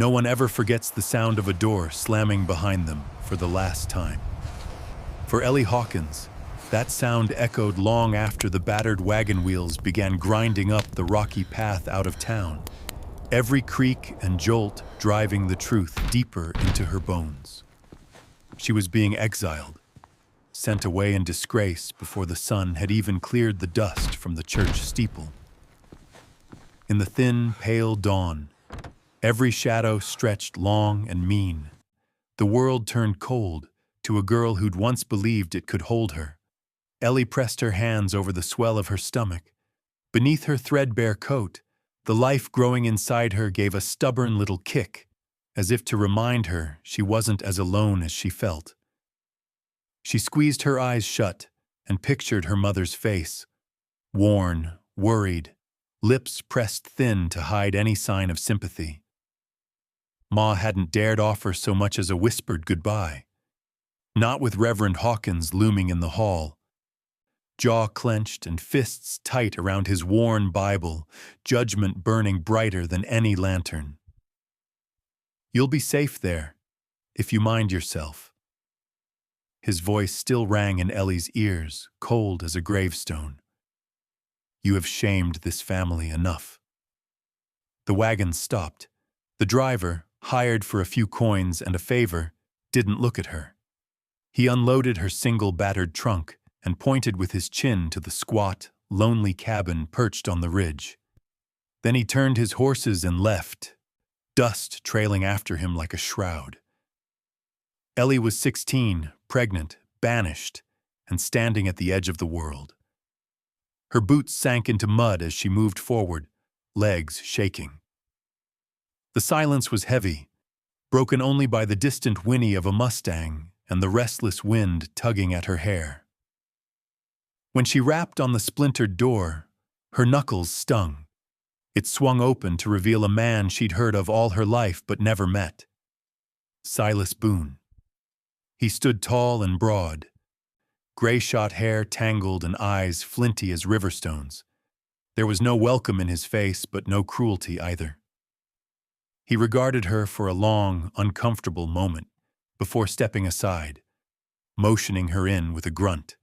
No one ever forgets the sound of a door slamming behind them for the last time. For Ellie Hawkins, that sound echoed long after the battered wagon wheels began grinding up the rocky path out of town, every creak and jolt driving the truth deeper into her bones. She was being exiled, sent away in disgrace before the sun had even cleared the dust from the church steeple. In the thin, pale dawn, every shadow stretched long and mean. The world turned cold to a girl who'd once believed it could hold her. Ellie pressed her hands over the swell of her stomach. Beneath her threadbare coat, the life growing inside her gave a stubborn little kick, as if to remind her she wasn't as alone as she felt. She squeezed her eyes shut and pictured her mother's face, worn, worried, lips pressed thin to hide any sign of sympathy. Ma hadn't dared offer so much as a whispered goodbye. Not with Reverend Hawkins looming in the hall, jaw clenched and fists tight around his worn Bible, judgment burning brighter than any lantern. "You'll be safe there, if you mind yourself." His voice still rang in Ellie's ears, cold as a gravestone. "You have shamed this family enough." The wagon stopped. The driver, hired for a few coins and a favor, didn't look at her. He unloaded her single battered trunk and pointed with his chin to the squat, lonely cabin perched on the ridge. Then he turned his horses and left, dust trailing after him like a shroud. Ellie was 16, pregnant, banished, and standing at the edge of the world. Her boots sank into mud as she moved forward, legs shaking. The silence was heavy, broken only by the distant whinny of a Mustang and the restless wind tugging at her hair. When she rapped on the splintered door, her knuckles stung. It swung open to reveal a man she'd heard of all her life but never met. Silas Boone. He stood tall and broad, gray-shot hair tangled and eyes flinty as riverstones. There was no welcome in his face, but no cruelty either. He regarded her for a long, uncomfortable moment before stepping aside, motioning her in with a grunt.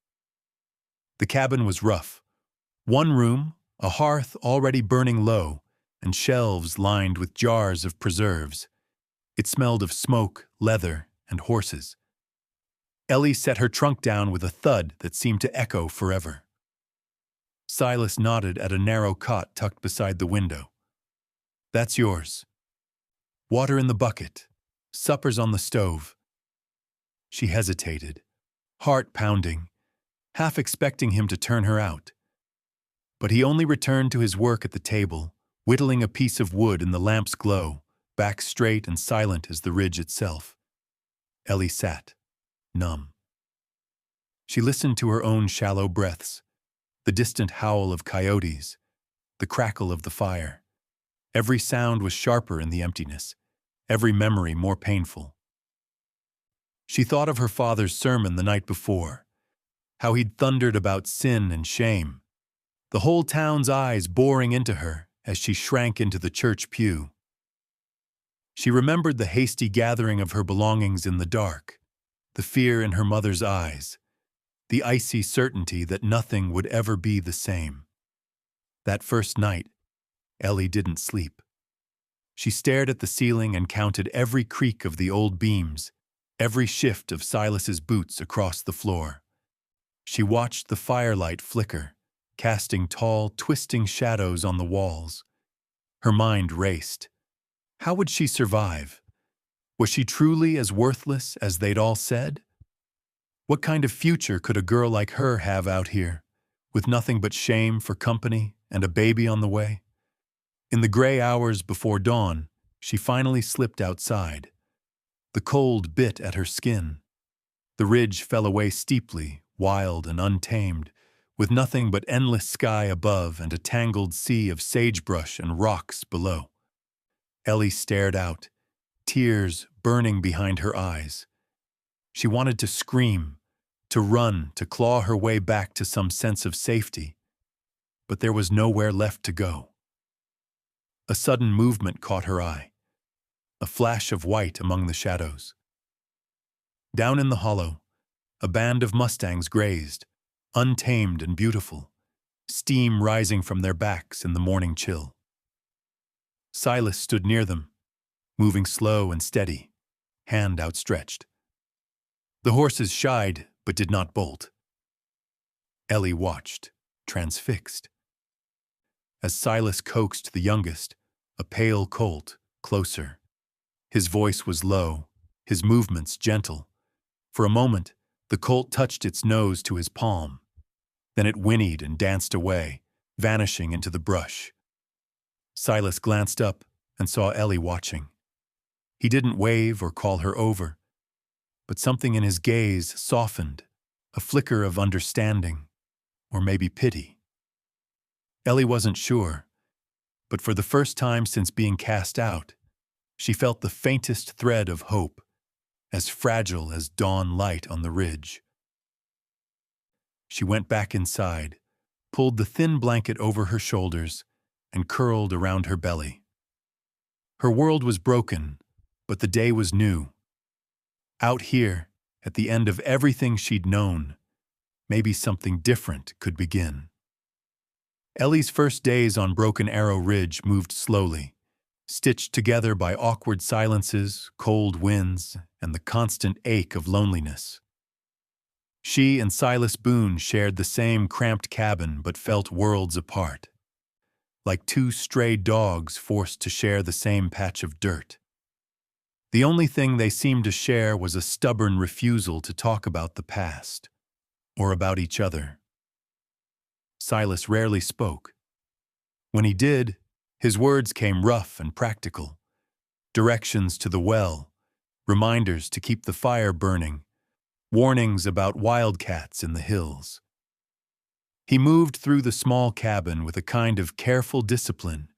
The cabin was rough. One room, a hearth already burning low, and shelves lined with jars of preserves. It smelled of smoke, leather, and horses. Ellie set her trunk down with a thud that seemed to echo forever. Silas nodded at a narrow cot tucked beside the window. "That's yours. Water in the bucket. Supper's on the stove." She hesitated, heart pounding, half expecting him to turn her out. But he only returned to his work at the table, whittling a piece of wood in the lamp's glow, back straight and silent as the ridge itself. Ellie sat, numb. She listened to her own shallow breaths, the distant howl of coyotes, the crackle of the fire. Every sound was sharper in the emptiness, every memory more painful. She thought of her father's sermon the night before, how he'd thundered about sin and shame, the whole town's eyes boring into her as she shrank into the church pew. She remembered the hasty gathering of her belongings in the dark, the fear in her mother's eyes, the icy certainty that nothing would ever be the same. That first night, Ellie didn't sleep. She stared at the ceiling and counted every creak of the old beams, every shift of Silas's boots across the floor. She watched the firelight flicker, casting tall, twisting shadows on the walls. Her mind raced. How would she survive? Was she truly as worthless as they'd all said? What kind of future could a girl like her have out here, with nothing but shame for company and a baby on the way? In the gray hours before dawn, she finally slipped outside. The cold bit at her skin. The ridge fell away steeply, wild and untamed, with nothing but endless sky above and a tangled sea of sagebrush and rocks below. Ellie stared out, tears burning behind her eyes. She wanted to scream, to run, to claw her way back to some sense of safety, but there was nowhere left to go. A sudden movement caught her eye. a flash of white among the shadows. Down in the hollow, a band of mustangs grazed, untamed and beautiful, steam rising from their backs in the morning chill. Silas stood near them, moving slow and steady, hand outstretched. The horses shied but did not bolt. Ellie watched, transfixed. As Silas coaxed the youngest, a pale colt, closer. His voice was low, his movements gentle. For a moment, the colt touched its nose to his palm. Then it whinnied and danced away, vanishing into the brush. Silas glanced up and saw Ellie watching. He didn't wave or call her over, but something in his gaze softened, a flicker of understanding, or maybe pity. Ellie wasn't sure, but for the first time since being cast out, she felt the faintest thread of hope, as fragile as dawn light on the ridge. She went back inside, pulled the thin blanket over her shoulders, and curled around her belly. Her world was broken, but the day was new. Out here, at the end of everything she'd known, maybe something different could begin. Ellie's first days on Broken Arrow Ridge moved slowly, stitched together by awkward silences, cold winds, and the constant ache of loneliness. She and Silas Boone shared the same cramped cabin but felt worlds apart, like two stray dogs forced to share the same patch of dirt. The only thing they seemed to share was a stubborn refusal to talk about the past, or about each other. Silas rarely spoke. When he did, his words came rough and practical. Directions to the well, reminders to keep the fire burning, warnings about wildcats in the hills. He moved through the small cabin with a kind of careful discipline,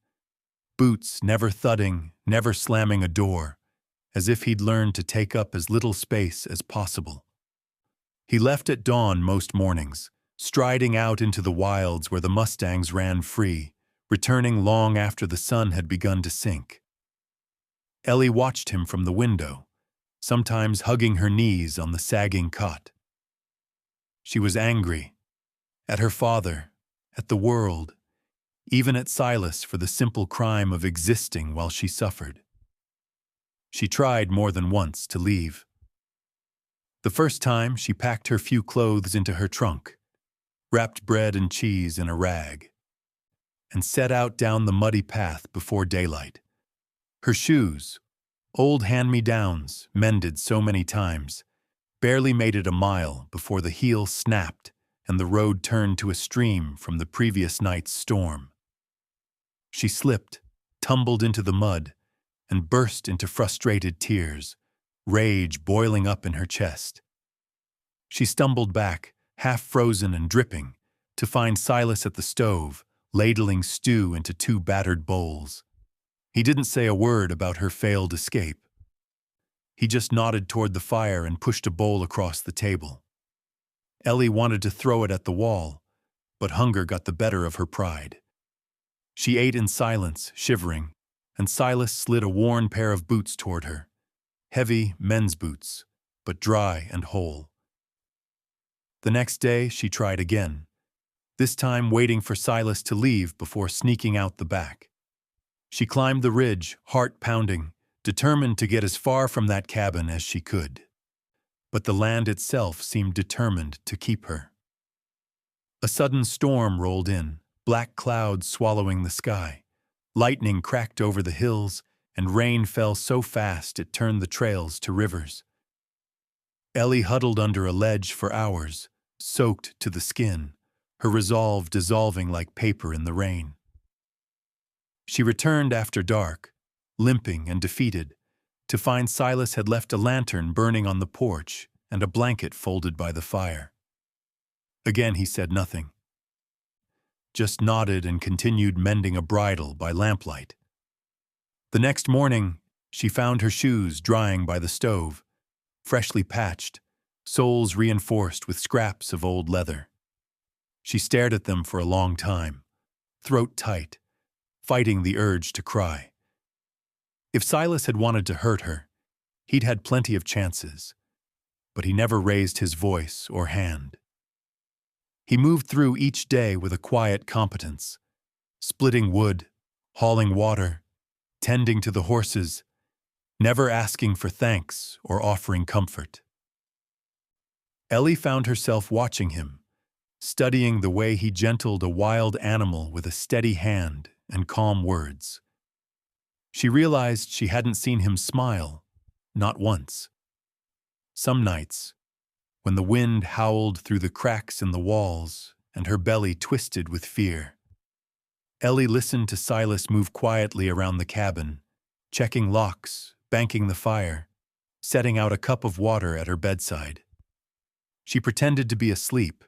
boots never thudding, never slamming a door, as if he'd learned to take up as little space as possible. He left at dawn most mornings, striding out into the wilds where the mustangs ran free, returning long after the sun had begun to sink. Ellie watched him from the window, sometimes hugging her knees on the sagging cot. She was angry, at her father, at the world, even at Silas for the simple crime of existing while she suffered. She tried more than once to leave. The first time, she packed her few clothes into her trunk, wrapped bread and cheese in a rag, and set out down the muddy path before daylight. Her shoes, old hand-me-downs, mended so many times, barely made it a mile before the heel snapped and the road turned to a stream from the previous night's storm. She slipped, tumbled into the mud, and burst into frustrated tears, rage boiling up in her chest. She stumbled back, half frozen and dripping, to find Silas at the stove, ladling stew into two battered bowls. He didn't say a word about her failed escape. He just nodded toward the fire and pushed a bowl across the table. Ellie wanted to throw it at the wall, but hunger got the better of her pride. She ate in silence, shivering, and Silas slid a worn pair of boots toward her. Heavy men's boots, but dry and whole. The next day she tried again, this time waiting for Silas to leave before sneaking out the back. She climbed the ridge, heart pounding, determined to get as far from that cabin as she could. But the land itself seemed determined to keep her. A sudden storm rolled in, black clouds swallowing the sky. Lightning cracked over the hills, and rain fell so fast it turned the trails to rivers. Ellie huddled under a ledge for hours, soaked to the skin, her resolve dissolving like paper in the rain. She returned after dark, limping and defeated, to find Silas had left a lantern burning on the porch and a blanket folded by the fire. Again he said nothing, just nodded and continued mending a bridle by lamplight. The next morning, she found her shoes drying by the stove, freshly patched, soles reinforced with scraps of old leather. She stared at them for a long time, throat tight, fighting the urge to cry. If Silas had wanted to hurt her, he'd had plenty of chances, but he never raised his voice or hand. He moved through each day with a quiet competence, splitting wood, hauling water, tending to the horses, never asking for thanks or offering comfort. Ellie found herself watching him, studying the way he gentled a wild animal with a steady hand and calm words. She realized she hadn't seen him smile, not once. Some nights, when the wind howled through the cracks in the walls and her belly twisted with fear, Ellie listened to Silas move quietly around the cabin, checking locks, banking the fire, setting out a cup of water at her bedside. She pretended to be asleep,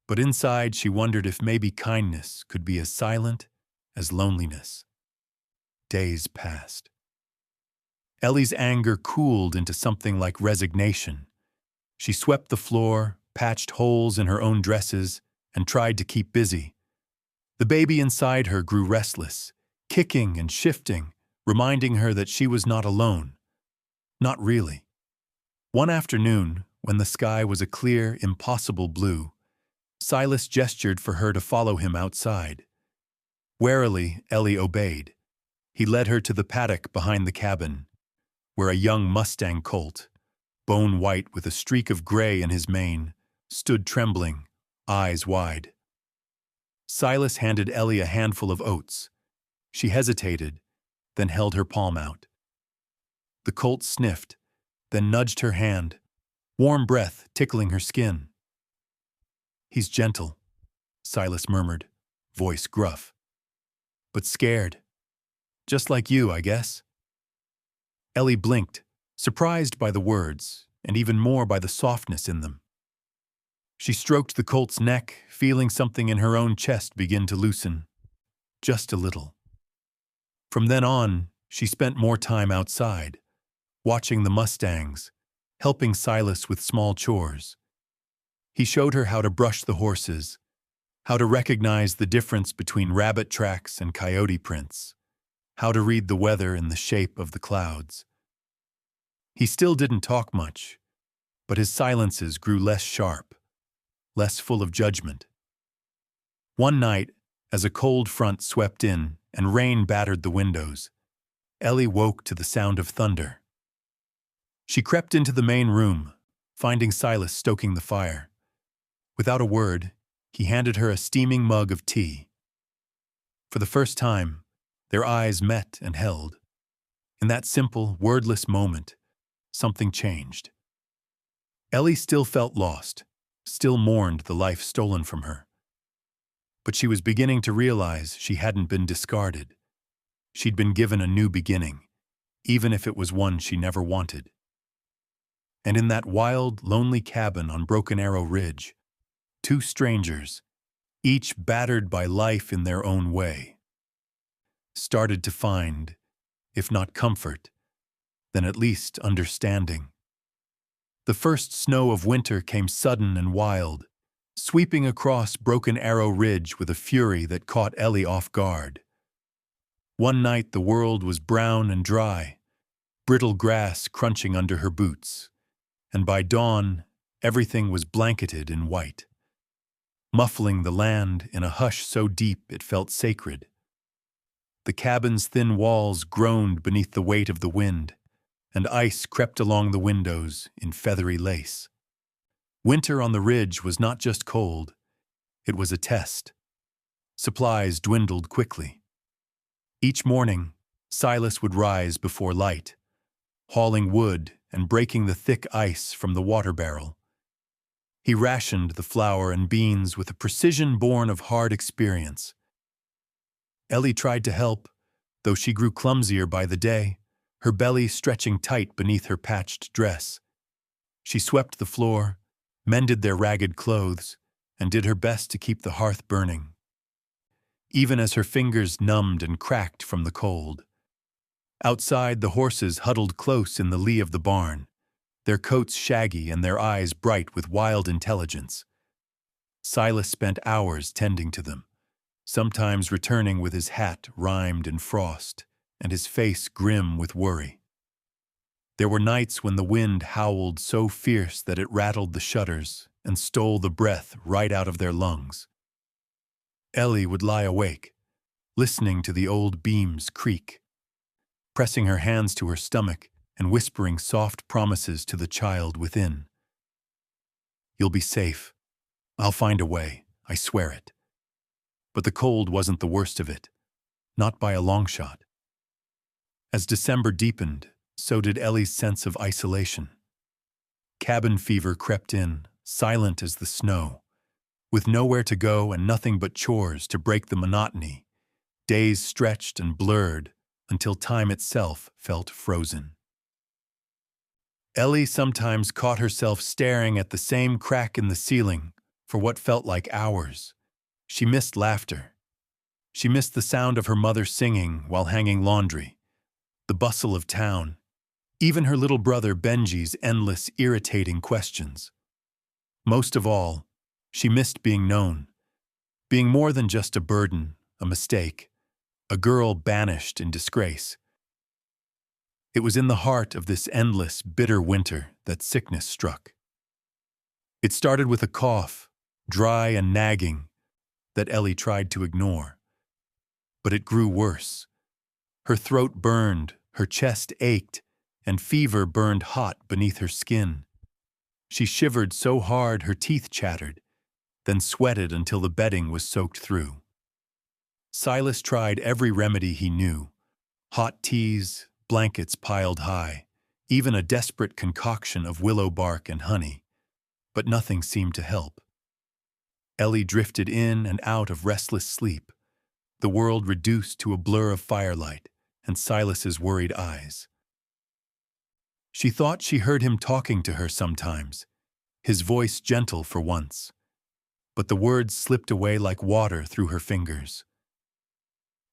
but inside she wondered if maybe kindness could be as silent as loneliness. Days passed. Ellie's anger cooled into something like resignation. She swept the floor, patched holes in her own dresses, and tried to keep busy. The baby inside her grew restless, kicking and shifting, reminding her that she was not alone. Not really. One afternoon, when the sky was a clear, impossible blue, Silas gestured for her to follow him outside. Warily, Ellie obeyed. He led her to the paddock behind the cabin, where a young Mustang colt, bone white with a streak of gray in his mane, stood trembling, eyes wide. Silas handed Ellie a handful of oats. She hesitated, then held her palm out. The colt sniffed, then nudged her hand, warm breath tickling her skin. "He's gentle," Silas murmured, voice gruff. "But scared. Just like you, I guess." Ellie blinked, surprised by the words, and even more by the softness in them. She stroked the colt's neck, feeling something in her own chest begin to loosen. Just a little. From then on, she spent more time outside, watching the mustangs, helping Silas with small chores. He showed her how to brush the horses, how to recognize the difference between rabbit tracks and coyote prints, how to read the weather in the shape of the clouds. He still didn't talk much, but his silences grew less sharp, less full of judgment. One night, as a cold front swept in and rain battered the windows, Ellie woke to the sound of thunder. She crept into the main room, finding Silas stoking the fire. Without a word, he handed her a steaming mug of tea. For the first time, their eyes met and held. In that simple, wordless moment, something changed. Ellie still felt lost, still mourned the life stolen from her. But she was beginning to realize she hadn't been discarded. She'd been given a new beginning, even if it was one she never wanted. And in that wild, lonely cabin on Broken Arrow Ridge, two strangers, each battered by life in their own way, started to find, if not comfort, then at least understanding. The first snow of winter came sudden and wild, sweeping across Broken Arrow Ridge with a fury that caught Ellie off guard. One night the world was brown and dry, brittle grass crunching under her boots, and by dawn everything was blanketed in white, muffling the land in a hush so deep it felt sacred. The cabin's thin walls groaned beneath the weight of the wind, and ice crept along the windows in feathery lace. Winter on the ridge was not just cold, it was a test. Supplies dwindled quickly. Each morning, Silas would rise before light, hauling wood and breaking the thick ice from the water barrel. He rationed the flour and beans with a precision born of hard experience. Ellie tried to help, though she grew clumsier by the day, her belly stretching tight beneath her patched dress. She swept the floor, mended their ragged clothes, and did her best to keep the hearth burning, even as her fingers numbed and cracked from the cold. Outside, the horses huddled close in the lee of the barn, their coats shaggy and their eyes bright with wild intelligence. Silas spent hours tending to them, sometimes returning with his hat rimed in frost and his face grim with worry. There were nights when the wind howled so fierce that it rattled the shutters and stole the breath right out of their lungs. Ellie would lie awake, listening to the old beams creak, pressing her hands to her stomach and whispering soft promises to the child within. "You'll be safe. I'll find a way, I swear it." But the cold wasn't the worst of it, not by a long shot. As December deepened, so did Ellie's sense of isolation. Cabin fever crept in, silent as the snow. With nowhere to go and nothing but chores to break the monotony, days stretched and blurred until time itself felt frozen. Ellie sometimes caught herself staring at the same crack in the ceiling for what felt like hours. She missed laughter. She missed the sound of her mother singing while hanging laundry, the bustle of town, even her little brother Benji's endless, irritating questions. Most of all, she missed being known, being more than just a burden, a mistake, a girl banished in disgrace. It was in the heart of this endless, bitter winter that sickness struck. It started with a cough, dry and nagging, that Ellie tried to ignore. But it grew worse. Her throat burned, her chest ached, and fever burned hot beneath her skin. She shivered so hard her teeth chattered, then sweated until the bedding was soaked through. Silas tried every remedy he knew: hot teas, blankets piled high, even a desperate concoction of willow bark and honey. But nothing seemed to help. Ellie drifted in and out of restless sleep, the world reduced to a blur of firelight and Silas's worried eyes. She thought she heard him talking to her sometimes, his voice gentle for once, but the words slipped away like water through her fingers.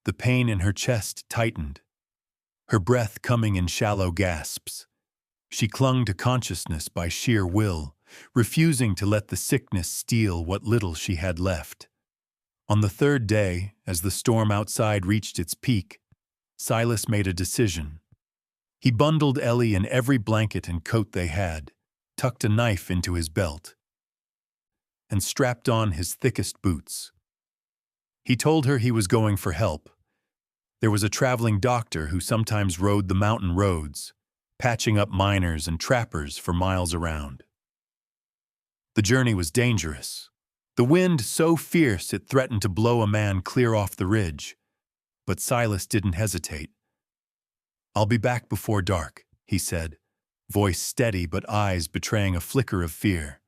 The pain in her chest tightened, her breath coming in shallow gasps. She clung to consciousness by sheer will, refusing to let the sickness steal what little she had left. On the third day, as the storm outside reached its peak, Silas made a decision. He bundled Ellie in every blanket and coat they had, tucked a knife into his belt, and strapped on his thickest boots. He told her he was going for help. There was a traveling doctor who sometimes rode the mountain roads, patching up miners and trappers for miles around. The journey was dangerous, the wind so fierce it threatened to blow a man clear off the ridge. But Silas didn't hesitate. "I'll be back before dark," he said, voice steady but eyes betraying a flicker of fear.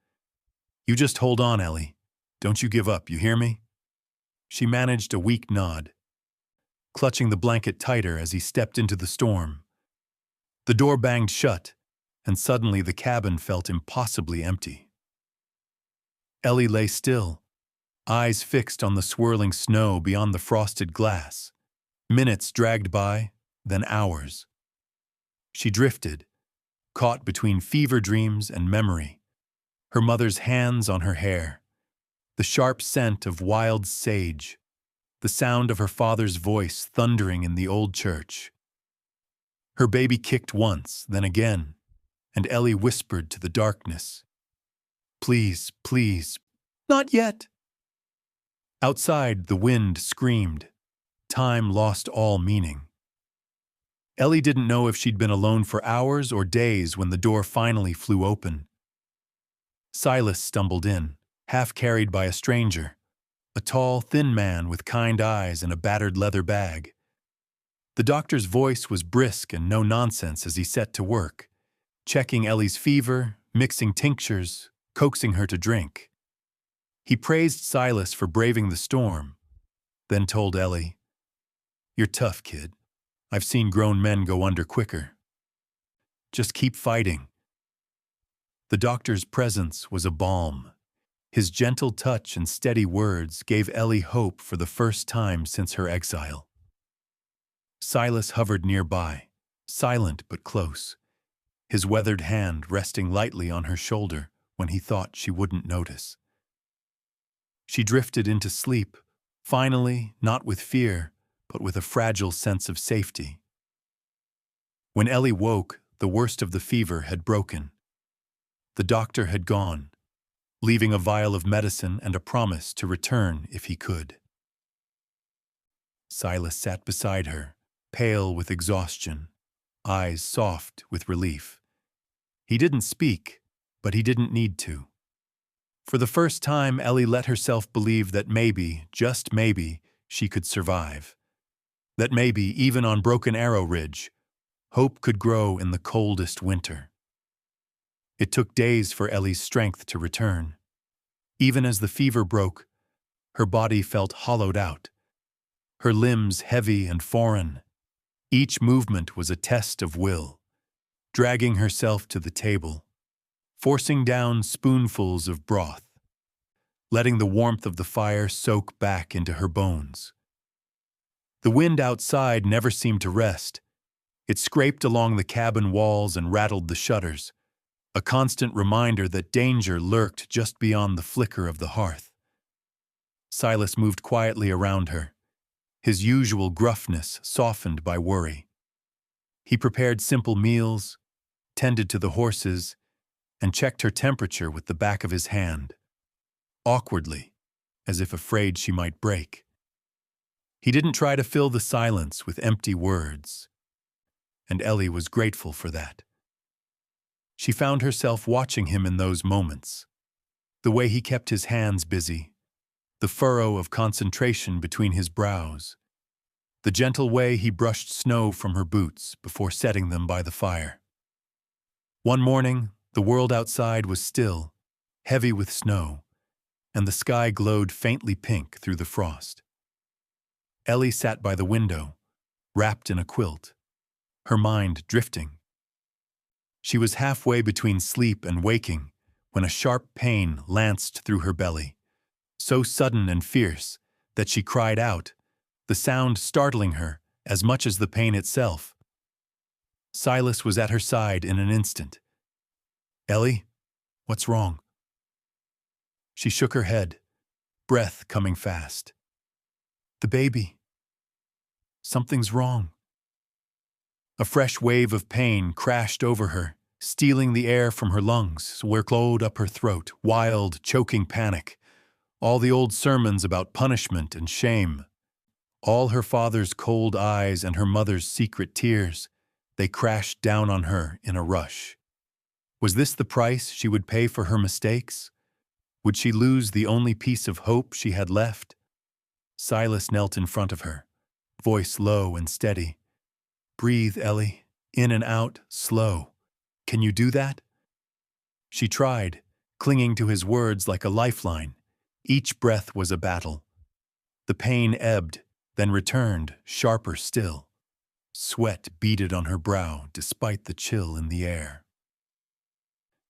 "You just hold on, Ellie. Don't you give up, you hear me?" She managed a weak nod, clutching the blanket tighter as he stepped into the storm. The door banged shut, and suddenly the cabin felt impossibly empty. Ellie lay still, eyes fixed on the swirling snow beyond the frosted glass. Minutes dragged by, then hours. She drifted, caught between fever dreams and memory, her mother's hands on her hair, the sharp scent of wild sage, the sound of her father's voice thundering in the old church. Her baby kicked once, then again, and Ellie whispered to the darkness, "Please, please, not yet." Outside, the wind screamed. Time lost all meaning. Ellie didn't know if she'd been alone for hours or days when the door finally flew open. Silas stumbled in, half carried by a stranger, a tall, thin man with kind eyes and a battered leather bag. The doctor's voice was brisk and no nonsense as he set to work, checking Ellie's fever, mixing tinctures, coaxing her to drink. He praised Silas for braving the storm, then told Ellie, "You're tough, kid. I've seen grown men go under quicker. Just keep fighting." The doctor's presence was a balm. His gentle touch and steady words gave Ellie hope for the first time since her exile. Silas hovered nearby, silent but close, his weathered hand resting lightly on her shoulder when he thought she wouldn't notice. She drifted into sleep, finally, not with fear, but with a fragile sense of safety. When Ellie woke, the worst of the fever had broken. The doctor had gone, leaving a vial of medicine and a promise to return if he could. Silas sat beside her, pale with exhaustion, eyes soft with relief. He didn't speak, but he didn't need to. For the first time, Ellie let herself believe that maybe, just maybe, she could survive. That maybe, even on Broken Arrow Ridge, hope could grow in the coldest winter. It took days for Ellie's strength to return. Even as the fever broke, her body felt hollowed out, her limbs heavy and foreign. Each movement was a test of will, dragging herself to the table, forcing down spoonfuls of broth, letting the warmth of the fire soak back into her bones. The wind outside never seemed to rest. It scraped along the cabin walls and rattled the shutters, a constant reminder that danger lurked just beyond the flicker of the hearth. Silas moved quietly around her, his usual gruffness softened by worry. He prepared simple meals, tended to the horses, and checked her temperature with the back of his hand, awkwardly, as if afraid she might break. He didn't try to fill the silence with empty words, and Ellie was grateful for that. She found herself watching him in those moments, the way he kept his hands busy, the furrow of concentration between his brows, the gentle way he brushed snow from her boots before setting them by the fire. One morning, the world outside was still, heavy with snow, and the sky glowed faintly pink through the frost. Ellie sat by the window, wrapped in a quilt, her mind drifting. She was halfway between sleep and waking when a sharp pain lanced through her belly, so sudden and fierce that she cried out, the sound startling her as much as the pain itself. Silas was at her side in an instant. "Ellie, what's wrong?" She shook her head, breath coming fast. "The baby. Something's wrong." A fresh wave of pain crashed over her, stealing the air from her lungs, where flowed up her throat, wild, choking panic. All the old sermons about punishment and shame. All her father's cold eyes and her mother's secret tears, they crashed down on her in a rush. Was this the price she would pay for her mistakes? Would she lose the only piece of hope she had left? Silas knelt in front of her, voice low and steady. "Breathe, Ellie, in and out, slow. Can you do that?" She tried, clinging to his words like a lifeline. Each breath was a battle. The pain ebbed, then returned, sharper still. Sweat beaded on her brow despite the chill in the air.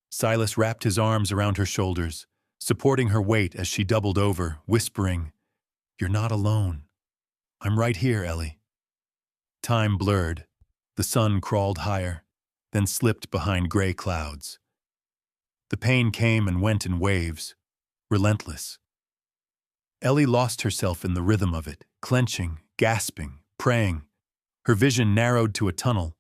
Silas wrapped his arms around her shoulders, supporting her weight as she doubled over, whispering, "You're not alone. I'm right here, Ellie." Time blurred. The sun crawled higher, then slipped behind gray clouds. The pain came and went in waves, relentless. Ellie lost herself in the rhythm of it, clenching, gasping, praying. Her vision narrowed to a tunnel.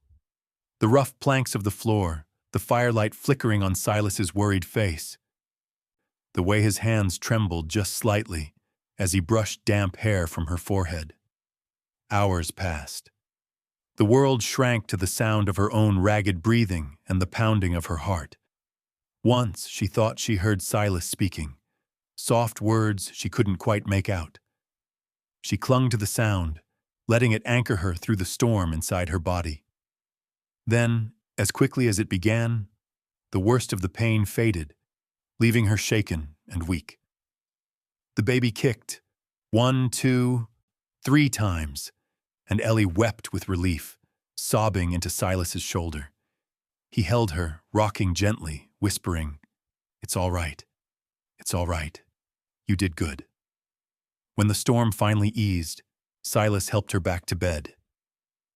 The rough planks of the floor, the firelight flickering on Silas's worried face. The way his hands trembled just slightly as he brushed damp hair from her forehead. Hours passed. The world shrank to the sound of her own ragged breathing and the pounding of her heart. Once she thought she heard Silas speaking, soft words she couldn't quite make out. She clung to the sound, letting it anchor her through the storm inside her body. Then, as quickly as it began, the worst of the pain faded, leaving her shaken and weak. The baby kicked, 1, 2, 3 times, and Ellie wept with relief, sobbing into Silas's shoulder. He held her, rocking gently, whispering, "It's all right. It's all right. You did good." When the storm finally eased, Silas helped her back to bed.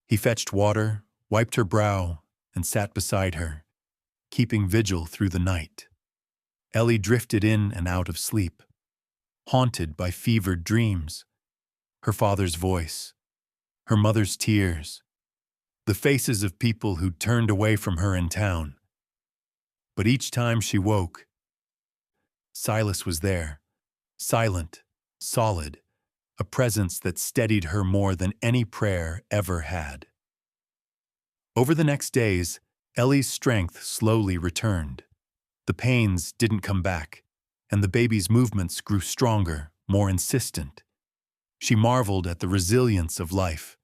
He fetched water, wiped her brow, and sat beside her, keeping vigil through the night. Ellie drifted in and out of sleep, haunted by fevered dreams. Her father's voice, her mother's tears, the faces of people who'd turned away from her in town. But each time she woke, Silas was there, silent, solid, a presence that steadied her more than any prayer ever had. Over the next days, Ellie's strength slowly returned. The pains didn't come back, and the baby's movements grew stronger, more insistent. She marveled at the resilience of life,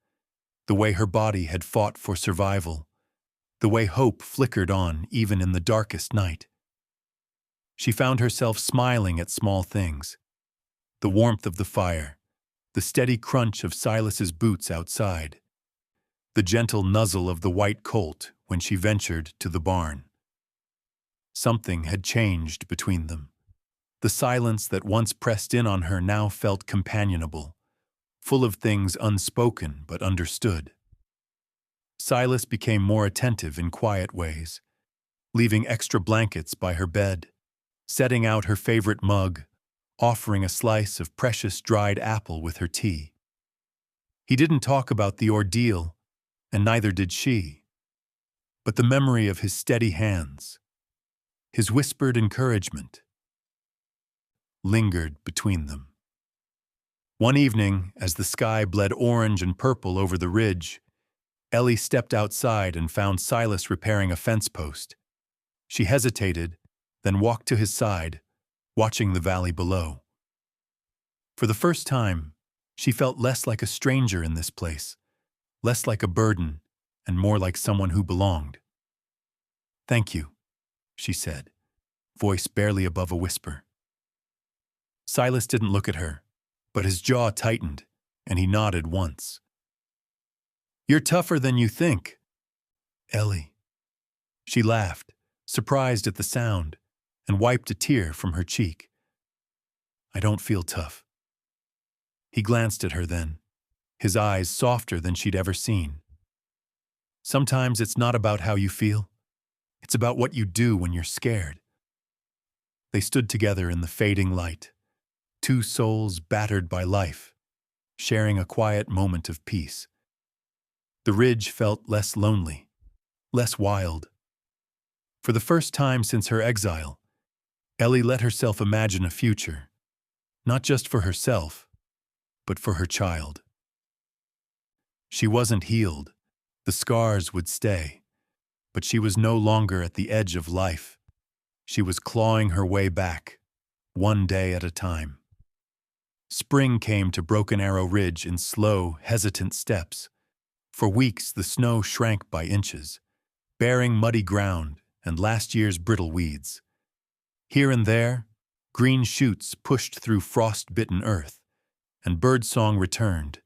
the way her body had fought for survival, the way hope flickered on even in the darkest night. She found herself smiling at small things, the warmth of the fire, the steady crunch of Silas's boots outside, the gentle nuzzle of the white colt when she ventured to the barn. Something had changed between them. The silence that once pressed in on her now felt companionable, full of things unspoken but understood. Silas became more attentive in quiet ways, leaving extra blankets by her bed, setting out her favorite mug, offering a slice of precious dried apple with her tea. He didn't talk about the ordeal, and neither did she, but the memory of his steady hands, his whispered encouragement, lingered between them. One evening, as the sky bled orange and purple over the ridge, Ellie stepped outside and found Silas repairing a fence post. She hesitated, then walked to his side, watching the valley below. For the first time, she felt less like a stranger in this place, less like a burden, and more like someone who belonged. "Thank you," she said, voice barely above a whisper. Silas didn't look at her, but his jaw tightened, and he nodded once. "You're tougher than you think, Ellie." She laughed, surprised at the sound, and wiped a tear from her cheek. "I don't feel tough." He glanced at her then, his eyes softer than she'd ever seen. "Sometimes it's not about how you feel. It's about what you do when you're scared." They stood together in the fading light, two souls battered by life, sharing a quiet moment of peace. The ridge felt less lonely, less wild. For the first time since her exile, Ellie let herself imagine a future, not just for herself, but for her child. She wasn't healed, the scars would stay, but she was no longer at the edge of life. She was clawing her way back, one day at a time. Spring came to Broken Arrow Ridge in slow, hesitant steps. For weeks the snow shrank by inches, bearing muddy ground and last year's brittle weeds. Here and there, green shoots pushed through frost-bitten earth, and birdsong returned,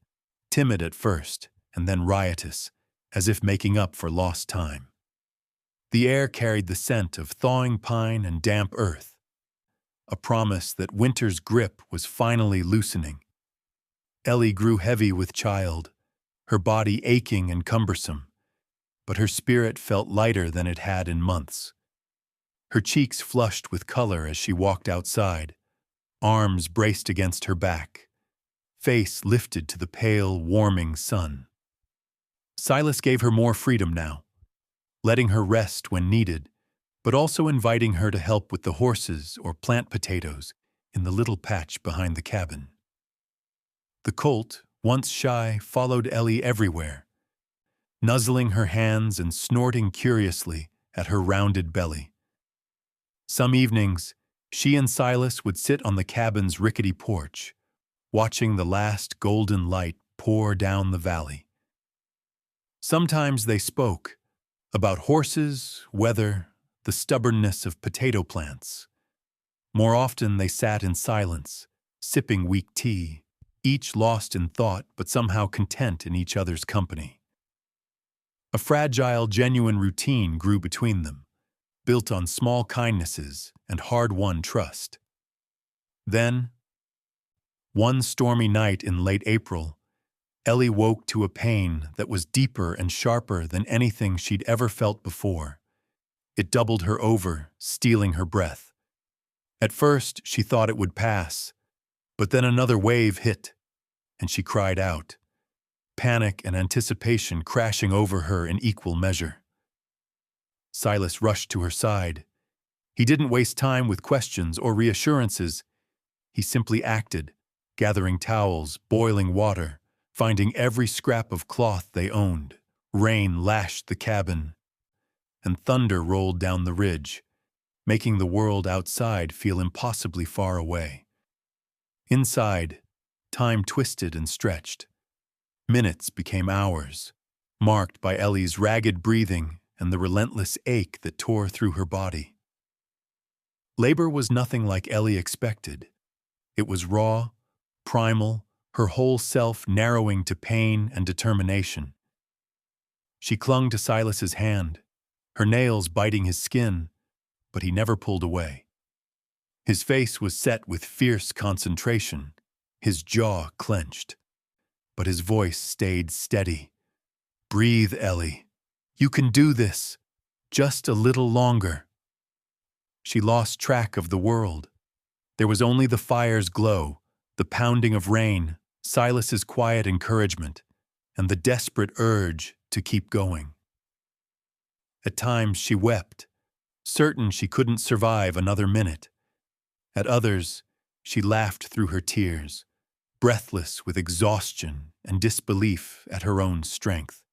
timid at first and then riotous, as if making up for lost time. The air carried the scent of thawing pine and damp earth, a promise that winter's grip was finally loosening. Ellie grew heavy with child, her body aching and cumbersome, but her spirit felt lighter than it had in months. Her cheeks flushed with color as she walked outside, arms braced against her back, face lifted to the pale, warming sun. Silas gave her more freedom now, letting her rest when needed, but also inviting her to help with the horses or plant potatoes in the little patch behind the cabin. The colt, once shy, followed Ellie everywhere, nuzzling her hands and snorting curiously at her rounded belly. Some evenings, she and Silas would sit on the cabin's rickety porch, watching the last golden light pour down the valley. Sometimes they spoke about horses, weather, the stubbornness of potato plants. More often they sat in silence, sipping weak tea, each lost in thought but somehow content in each other's company. A fragile, genuine routine grew between them, built on small kindnesses and hard-won trust. Then, one stormy night in late April, Ellie woke to a pain that was deeper and sharper than anything she'd ever felt before. It doubled her over, stealing her breath. At first, she thought it would pass, but then another wave hit, and she cried out. panic and anticipation crashing over her in equal measure. Silas rushed to her side. He didn't waste time with questions or reassurances. He simply acted, gathering towels, boiling water, finding every scrap of cloth they owned. Rain lashed the cabin, and thunder rolled down the ridge, making the world outside feel impossibly far away. Inside, time twisted and stretched. Minutes became hours, marked by Ellie's ragged breathing and the relentless ache that tore through her body. Labor was nothing like Ellie expected. It was raw, primal, her whole self narrowing to pain and determination. She clung to Silas's hand, her nails biting his skin, but he never pulled away. His face was set with fierce concentration, his jaw clenched, but his voice stayed steady. "Breathe, Ellie. You can do this. Just a little longer." She lost track of the world. There was only the fire's glow, the pounding of rain, Silas's quiet encouragement, and the desperate urge to keep going. At times she wept, certain she couldn't survive another minute. At others, she laughed through her tears, breathless with exhaustion and disbelief at her own strength.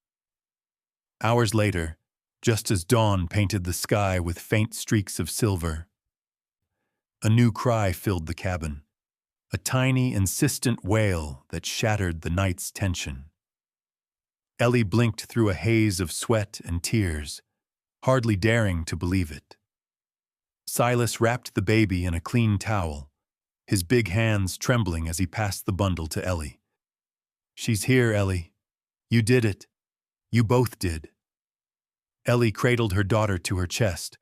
Hours later, just as dawn painted the sky with faint streaks of silver, a new cry filled the cabin, a tiny, insistent wail that shattered the night's tension. Ellie blinked through a haze of sweat and tears, hardly daring to believe it. Silas wrapped the baby in a clean towel, his big hands trembling as he passed the bundle to Ellie. "She's here, Ellie. You did it. You both did." Ellie cradled her daughter to her chest,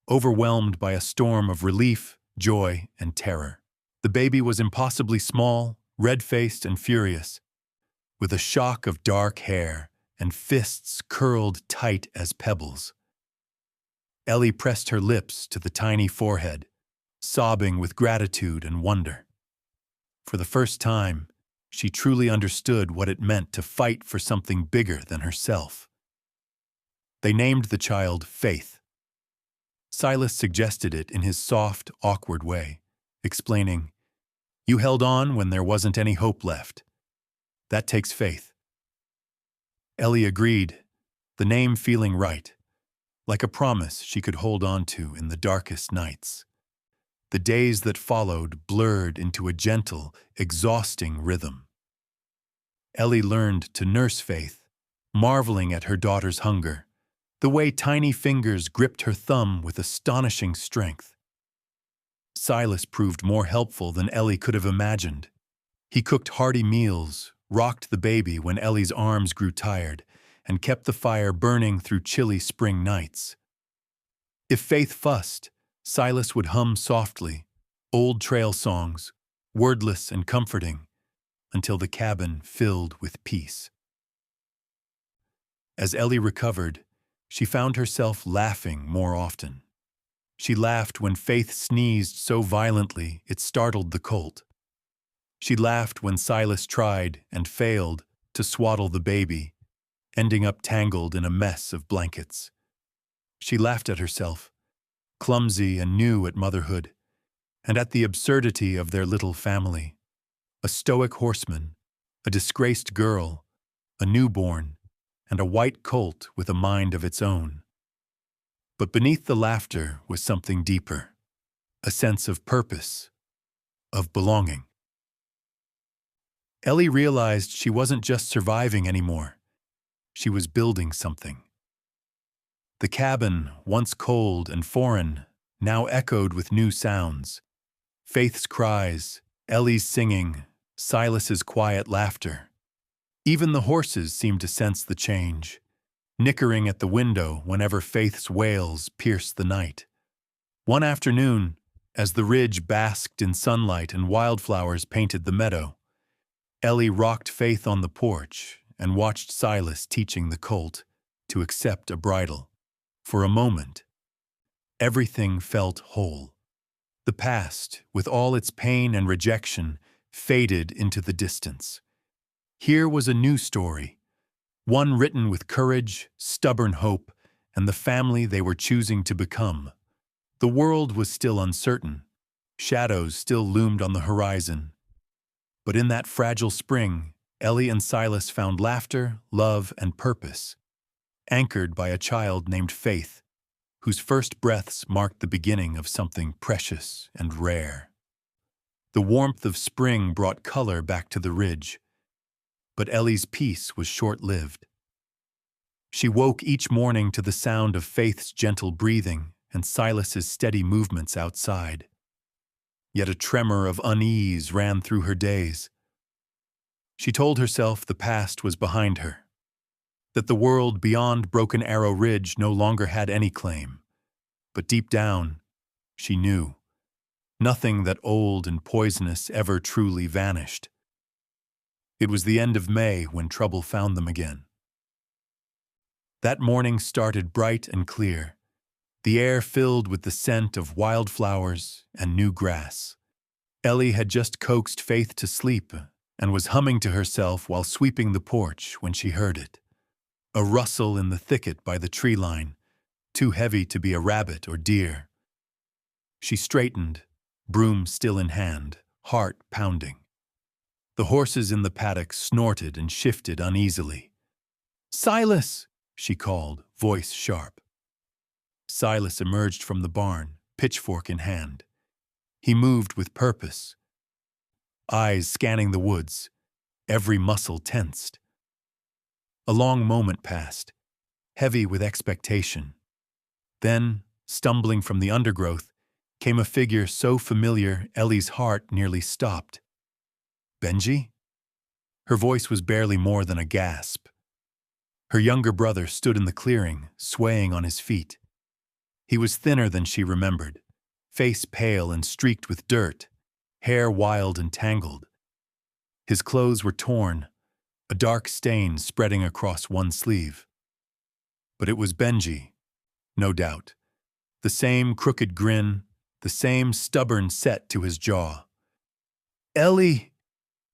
overwhelmed by a storm of relief, joy, and terror. The baby was impossibly small, red-faced, and furious, with a shock of dark hair and fists curled tight as pebbles. Ellie pressed her lips to the tiny forehead, sobbing with gratitude and wonder. For the first time, she truly understood what it meant to fight for something bigger than herself. They named the child Faith. Silas suggested it in his soft, awkward way, explaining, "You held on when there wasn't any hope left. That takes faith." Ellie agreed, the name feeling right, like a promise she could hold on to in the darkest nights. The days that followed blurred into a gentle, exhausting rhythm. Ellie learned to nurse Faith, marveling at her daughter's hunger, the way tiny fingers gripped her thumb with astonishing strength. Silas proved more helpful than Ellie could have imagined. He cooked hearty meals, rocked the baby when Ellie's arms grew tired, and kept the fire burning through chilly spring nights. If Faith fussed, Silas would hum softly, old trail songs, wordless and comforting, until the cabin filled with peace. As Ellie recovered, she found herself laughing more often. She laughed when Faith sneezed so violently it startled the colt. She laughed when Silas tried and failed to swaddle the baby, ending up tangled in a mess of blankets. She laughed at herself, clumsy and new at motherhood, and at the absurdity of their little family. A stoic horseman, a disgraced girl, a newborn, and a white colt with a mind of its own. But beneath the laughter was something deeper, a sense of purpose, of belonging. Ellie realized she wasn't just surviving anymore. She was building something. The cabin, once cold and foreign, now echoed with new sounds. Faith's cries, Ellie's singing, Silas's quiet laughter. Even the horses seemed to sense the change, nickering at the window whenever Faith's wails pierced the night. One afternoon, as the ridge basked in sunlight and wildflowers painted the meadow, Ellie rocked Faith on the porch and watched Silas teaching the colt to accept a bridle. For a moment, everything felt whole. The past, with all its pain and rejection, faded into the distance. Here was a new story, one written with courage, stubborn hope, and the family they were choosing to become. The world was still uncertain. Shadows still loomed on the horizon. But in that fragile spring, Ellie and Silas found laughter, love, and purpose, anchored by a child named Faith, whose first breaths marked the beginning of something precious and rare. The warmth of spring brought color back to the ridge, but Ellie's peace was short-lived. She woke each morning to the sound of Faith's gentle breathing and Silas's steady movements outside. Yet a tremor of unease ran through her days. She told herself the past was behind her, that the world beyond Broken Arrow Ridge no longer had any claim. But deep down, she knew, nothing that old and poisonous ever truly vanished. It was the end of May when trouble found them again. That morning started bright and clear, the air filled with the scent of wildflowers and new grass. Ellie had just coaxed Faith to sleep and was humming to herself while sweeping the porch when she heard it. A rustle in the thicket by the tree line, too heavy to be a rabbit or deer. She straightened, broom still in hand, heart pounding. The horses in the paddock snorted and shifted uneasily. "Silas!" she called, voice sharp. Silas emerged from the barn, pitchfork in hand. He moved with purpose, eyes scanning the woods, every muscle tensed. A long moment passed, heavy with expectation. Then, stumbling from the undergrowth, came a figure so familiar Ellie's heart nearly stopped. "Benji?" Her voice was barely more than a gasp. Her younger brother stood in the clearing, swaying on his feet. He was thinner than she remembered, face pale and streaked with dirt, hair wild and tangled. His clothes were torn, a dark stain spreading across one sleeve. But it was Benji, no doubt. The same crooked grin, the same stubborn set to his jaw. "Ellie!"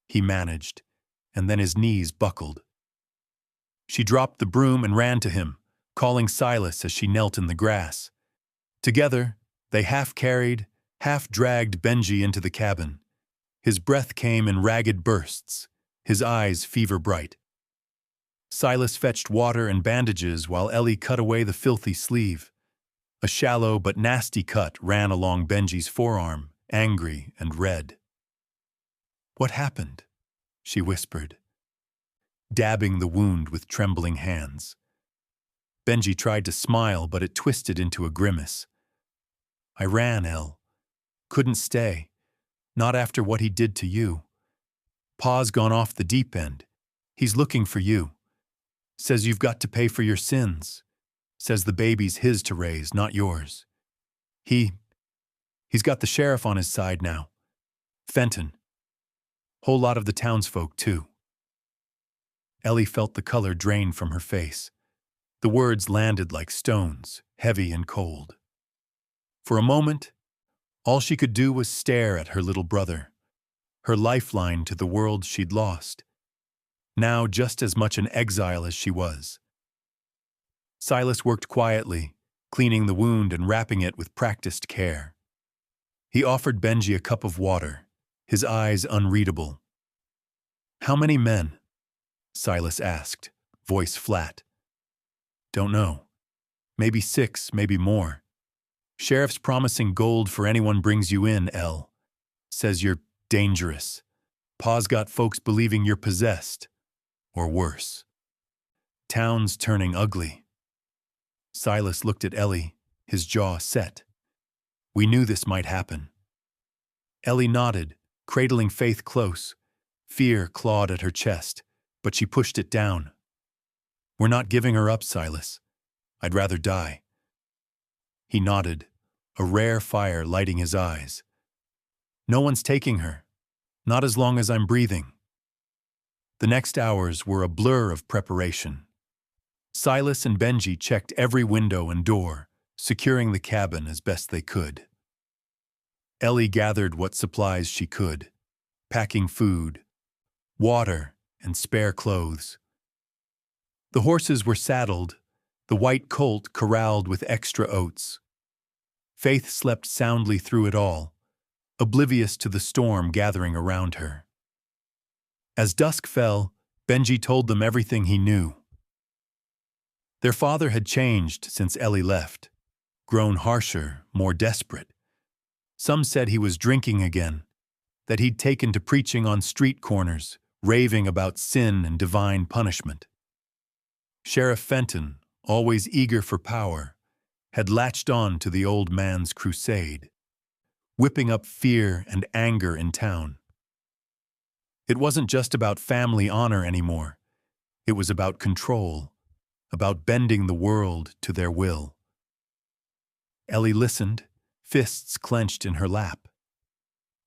he managed, and then his knees buckled. She dropped the broom and ran to him, calling Silas as she knelt in the grass. Together, they half-carried, half-dragged Benji into the cabin. His breath came in ragged bursts, his eyes fever-bright. Silas fetched water and bandages while Ellie cut away the filthy sleeve. A shallow but nasty cut ran along Benji's forearm, angry and red. "What happened?" she whispered, dabbing the wound with trembling hands. Benji tried to smile, but it twisted into a grimace. "I ran, Elle. Couldn't stay. Not after what he did to you. Pa's gone off the deep end. He's looking for you. Says you've got to pay for your sins. Says the baby's his to raise, not yours. He's got the sheriff on his side now. Fenton. Whole lot of the townsfolk, too." Ellie felt the color drain from her face. The words landed like stones, heavy and cold. For a moment, all she could do was stare at her little brother, her lifeline to the world she'd lost, now just as much an exile as she was. Silas worked quietly, cleaning the wound and wrapping it with practiced care. He offered Benji a cup of water, his eyes unreadable. "How many men?" Silas asked, voice flat. "Don't know. Maybe 6, maybe more. Sheriff's promising gold for anyone brings you in, Elle. Says you're dangerous. Pa's got folks believing you're possessed. Or worse. Town's turning ugly." Silas looked at Ellie, his jaw set. "We knew this might happen." Ellie nodded, cradling Faith close. Fear clawed at her chest, but she pushed it down. "We're not giving her up, Silas. I'd rather die." He nodded, a rare fire lighting his eyes. "No one's taking her. Not as long as I'm breathing." The next hours were a blur of preparation. Silas and Benji checked every window and door, securing the cabin as best they could. Ellie gathered what supplies she could, packing food, water, and spare clothes. The horses were saddled, the white colt corralled with extra oats. Faith slept soundly through it all, oblivious to the storm gathering around her. As dusk fell, Benji told them everything he knew. Their father had changed since Ellie left, grown harsher, more desperate. Some said he was drinking again, that he'd taken to preaching on street corners, raving about sin and divine punishment. Sheriff Fenton, always eager for power, had latched on to the old man's crusade, whipping up fear and anger in town. It wasn't just about family honor anymore. It was about control, about bending the world to their will. Ellie listened, fists clenched in her lap.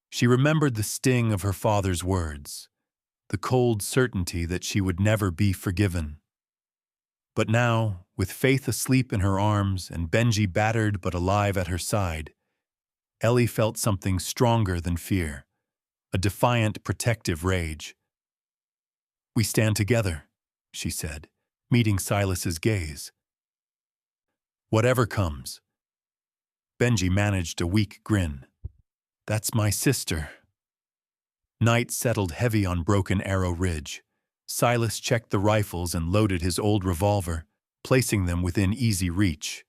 She remembered the sting of her father's words, the cold certainty that she would never be forgiven. But now, with Faith asleep in her arms and Benji battered but alive at her side, Ellie felt something stronger than fear, a defiant, protective rage. "We stand together," she said, meeting Silas's gaze. "Whatever comes." Benji managed a weak grin. "That's my sister." Night settled heavy on Broken Arrow Ridge. Silas checked the rifles and loaded his old revolver, placing them within easy reach.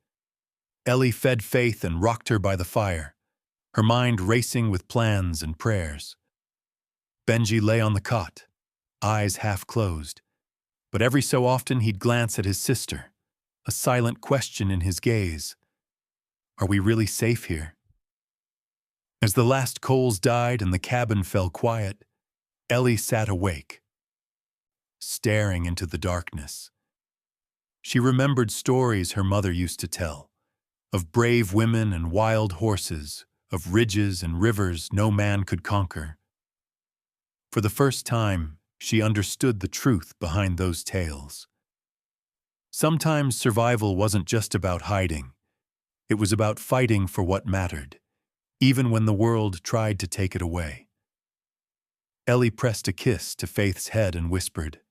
Ellie fed Faith and rocked her by the fire, her mind racing with plans and prayers. Benji lay on the cot, eyes half closed, but every so often he'd glance at his sister, a silent question in his gaze. Are we really safe here? As the last coals died and the cabin fell quiet, Ellie sat awake, staring into the darkness. She remembered stories her mother used to tell, of brave women and wild horses, of ridges and rivers no man could conquer. For the first time, she understood the truth behind those tales. Sometimes survival wasn't just about hiding. It was about fighting for what mattered, even when the world tried to take it away. Ellie pressed a kiss to Faith's head and whispered,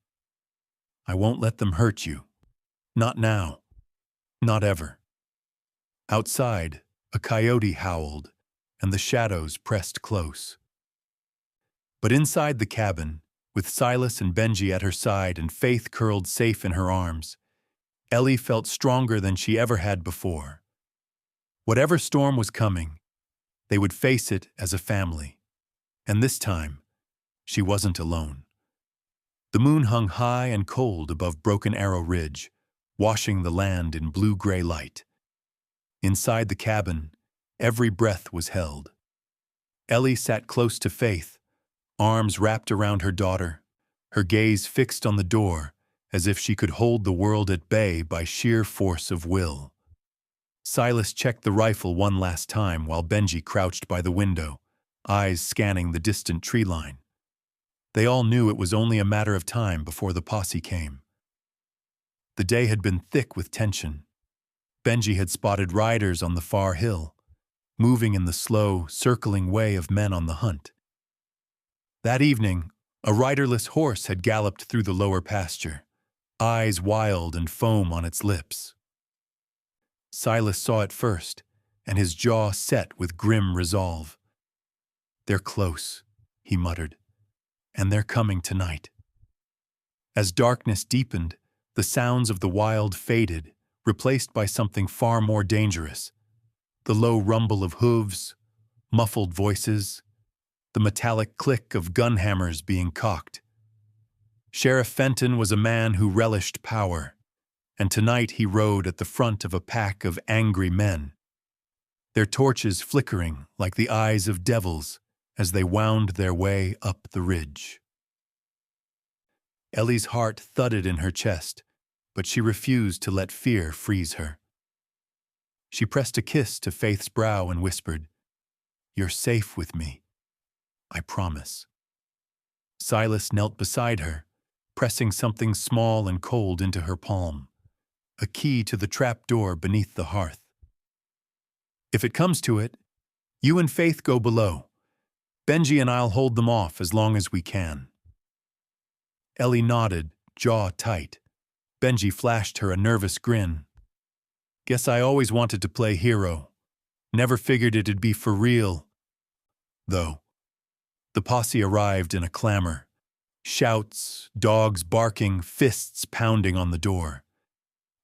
"I won't let them hurt you. Not now. Not ever." Outside, a coyote howled, and the shadows pressed close. But inside the cabin, with Silas and Benji at her side and Faith curled safe in her arms, Ellie felt stronger than she ever had before. Whatever storm was coming, they would face it as a family. And this time, she wasn't alone. The moon hung high and cold above Broken Arrow Ridge, washing the land in blue-gray light. Inside the cabin, every breath was held. Ellie sat close to Faith, arms wrapped around her daughter, her gaze fixed on the door as if she could hold the world at bay by sheer force of will. Silas checked the rifle one last time while Benji crouched by the window, eyes scanning the distant tree line. They all knew it was only a matter of time before the posse came. The day had been thick with tension. Benji had spotted riders on the far hill, moving in the slow, circling way of men on the hunt. That evening, a riderless horse had galloped through the lower pasture, eyes wild and foam on its lips. Silas saw it first, and his jaw set with grim resolve. "They're close," he muttered, "and they're coming tonight." As darkness deepened, the sounds of the wild faded, replaced by something far more dangerous. The low rumble of hooves, muffled voices, the metallic click of gun hammers being cocked. Sheriff Fenton was a man who relished power, and tonight he rode at the front of a pack of angry men, their torches flickering like the eyes of devils as they wound their way up the ridge. Ellie's heart thudded in her chest, but she refused to let fear freeze her. She pressed a kiss to Faith's brow and whispered, "You're safe with me. I promise." Silas knelt beside her, pressing something small and cold into her palm, a key to the trap door beneath the hearth. "If it comes to it, you and Faith go below. Benji and I'll hold them off as long as we can." Ellie nodded, jaw tight. Benji flashed her a nervous grin. Guess I always wanted to play hero. Never figured it'd be for real. Though. The posse arrived in a clamor. Shouts, dogs barking, fists pounding on the door.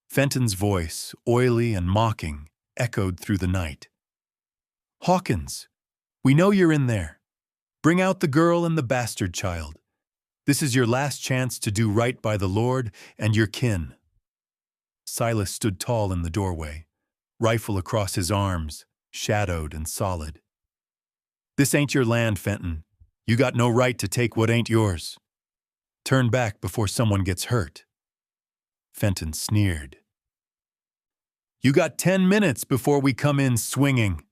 Fenton's voice, oily and mocking, echoed through the night. Hawkins, we know you're in there. Bring out the girl and the bastard child. This is your last chance to do right by the Lord and your kin. Silas stood tall in the doorway, rifle across his arms, shadowed and solid. This ain't your land, Fenton. You got no right to take what ain't yours. Turn back before someone gets hurt. Fenton sneered. You got 10 minutes before we come in swinging.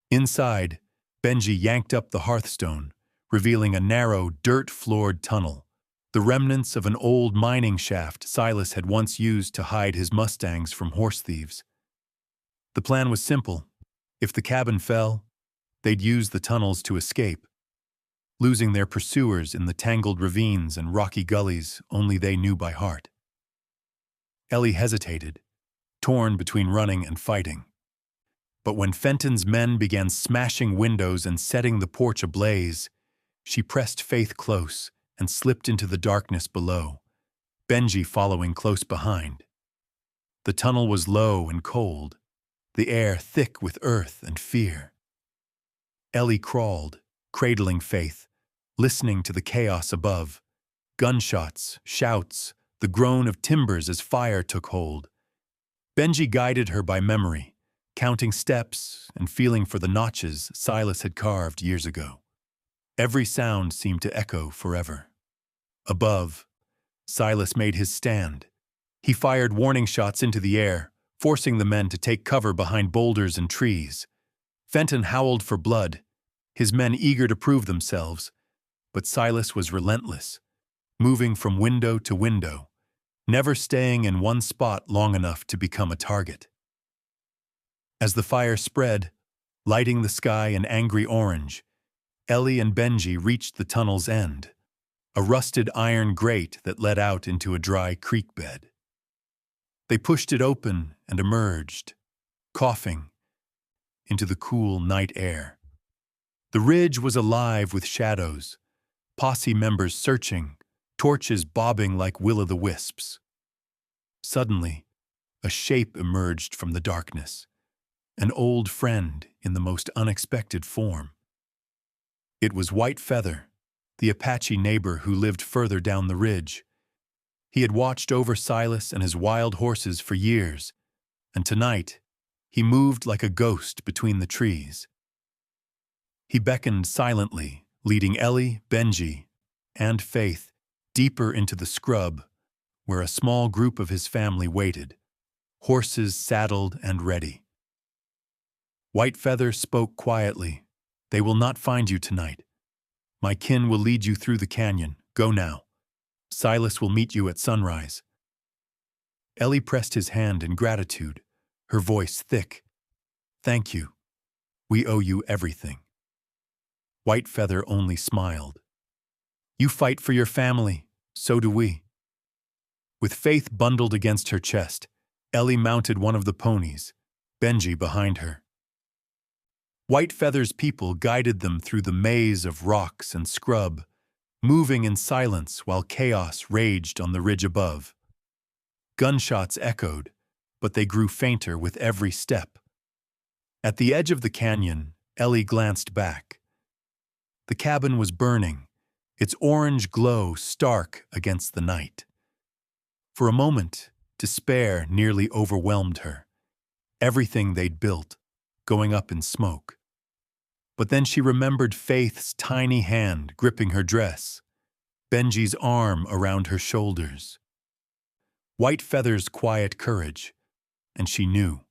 Inside, Benji yanked up the hearthstone, revealing a narrow, dirt-floored tunnel, the remnants of an old mining shaft Silas had once used to hide his Mustangs from horse thieves. The plan was simple. If the cabin fell, they'd use the tunnels to escape, losing their pursuers in the tangled ravines and rocky gullies only they knew by heart. Ellie hesitated, torn between running and fighting. But when Fenton's men began smashing windows and setting the porch ablaze, she pressed Faith close and slipped into the darkness below, Benji following close behind. The tunnel was low and cold, the air thick with earth and fear. Ellie crawled, cradling Faith, listening to the chaos above. Gunshots, shouts, the groan of timbers as fire took hold. Benji guided her by memory, counting steps and feeling for the notches Silas had carved years ago. Every sound seemed to echo forever. Above, Silas made his stand. He fired warning shots into the air, forcing the men to take cover behind boulders and trees. Fenton howled for blood, his men eager to prove themselves, but Silas was relentless, moving from window to window, never staying in one spot long enough to become a target. As the fire spread, lighting the sky an angry orange, Ellie and Benji reached the tunnel's end, a rusted iron grate that led out into a dry creek bed. They pushed it open and emerged, coughing, into the cool night air. The ridge was alive with shadows, posse members searching, torches bobbing like will-o'-the-wisps. Suddenly, a shape emerged from the darkness, an old friend in the most unexpected form. It was White Feather, the Apache neighbor who lived further down the ridge. He had watched over Silas and his wild horses for years, and tonight, he moved like a ghost between the trees. He beckoned silently, leading Ellie, Benji, and Faith deeper into the scrub, where a small group of his family waited, horses saddled and ready. White Feather spoke quietly. They will not find you tonight. My kin will lead you through the canyon. Go now. Silas will meet you at sunrise. Ellie pressed his hand in gratitude, her voice thick. Thank you. We owe you everything. White Feather only smiled. You fight for your family, so do we. With Faith bundled against her chest, Ellie mounted one of the ponies, Benji behind her. White Feather's people guided them through the maze of rocks and scrub, moving in silence while chaos raged on the ridge above. Gunshots echoed, but they grew fainter with every step. At the edge of the canyon, Ellie glanced back. The cabin was burning, its orange glow stark against the night. For a moment, despair nearly overwhelmed her. Everything they'd built, going up in smoke. But then she remembered Faith's tiny hand gripping her dress, Benji's arm around her shoulders, White Feather's quiet courage, and she knew.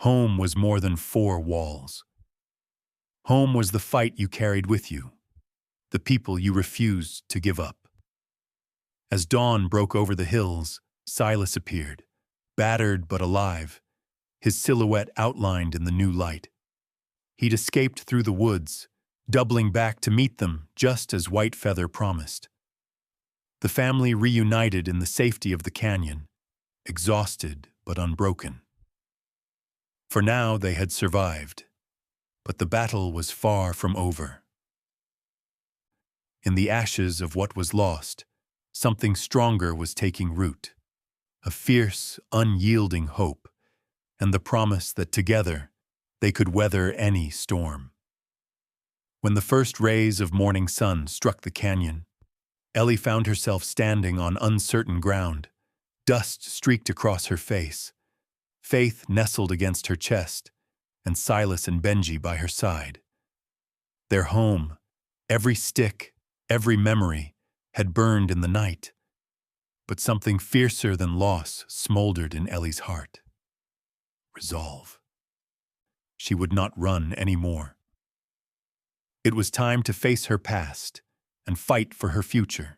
Home was more than 4 walls. Home was the fight you carried with you, the people you refused to give up. As dawn broke over the hills, Silas appeared, battered but alive, his silhouette outlined in the new light. He'd escaped through the woods, doubling back to meet them just as White Feather promised. The family reunited in the safety of the canyon, exhausted but unbroken. For now they had survived, but the battle was far from over. In the ashes of what was lost, something stronger was taking root, a fierce, unyielding hope, and the promise that together they could weather any storm. When the first rays of morning sun struck the canyon, Ellie found herself standing on uncertain ground. Dust streaked across her face. Faith nestled against her chest, and Silas and Benji by her side. Their home, every stick, every memory, had burned in the night. But something fiercer than loss smoldered in Ellie's heart. Resolve. She would not run anymore. It was time to face her past and fight for her future.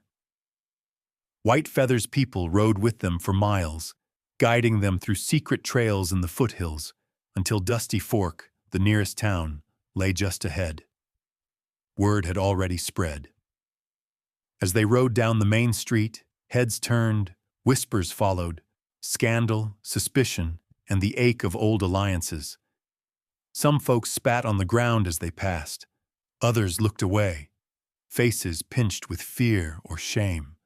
White Feather's people rode with them for miles, guiding them through secret trails in the foothills until Dusty Fork, the nearest town, lay just ahead. Word had already spread. As they rode down the main street, heads turned, whispers followed, scandal, suspicion, and the ache of old alliances. Some folks spat on the ground as they passed. Others looked away, faces pinched with fear or shame.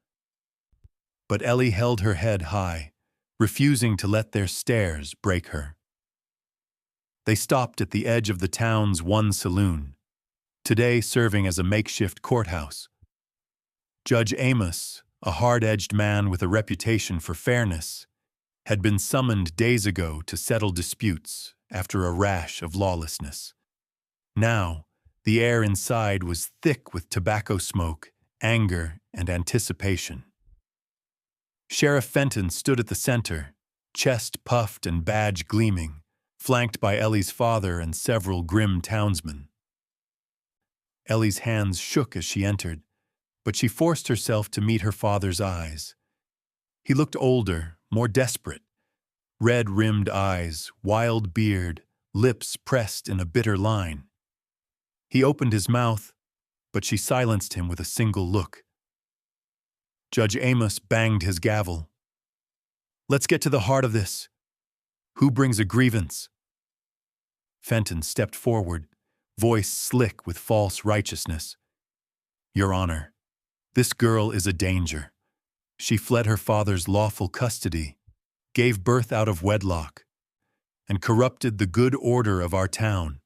But Ellie held her head high, refusing to let their stares break her. They stopped at the edge of the town's one saloon, today serving as a makeshift courthouse. Judge Amos, a hard-edged man with a reputation for fairness, had been summoned days ago to settle disputes after a rash of lawlessness. Now, the air inside was thick with tobacco smoke, anger, and anticipation. Sheriff Fenton stood at the center, chest puffed and badge gleaming, flanked by Ellie's father and several grim townsmen. Ellie's hands shook as she entered, but she forced herself to meet her father's eyes. He looked older, more desperate. Red-rimmed eyes, wild beard, lips pressed in a bitter line. He opened his mouth, but she silenced him with a single look. Judge Amos banged his gavel. "Let's get to the heart of this. Who brings a grievance?" Fenton stepped forward, voice slick with false righteousness. "Your Honor, this girl is a danger. She fled her father's lawful custody, gave birth out of wedlock, and corrupted the good order of our town.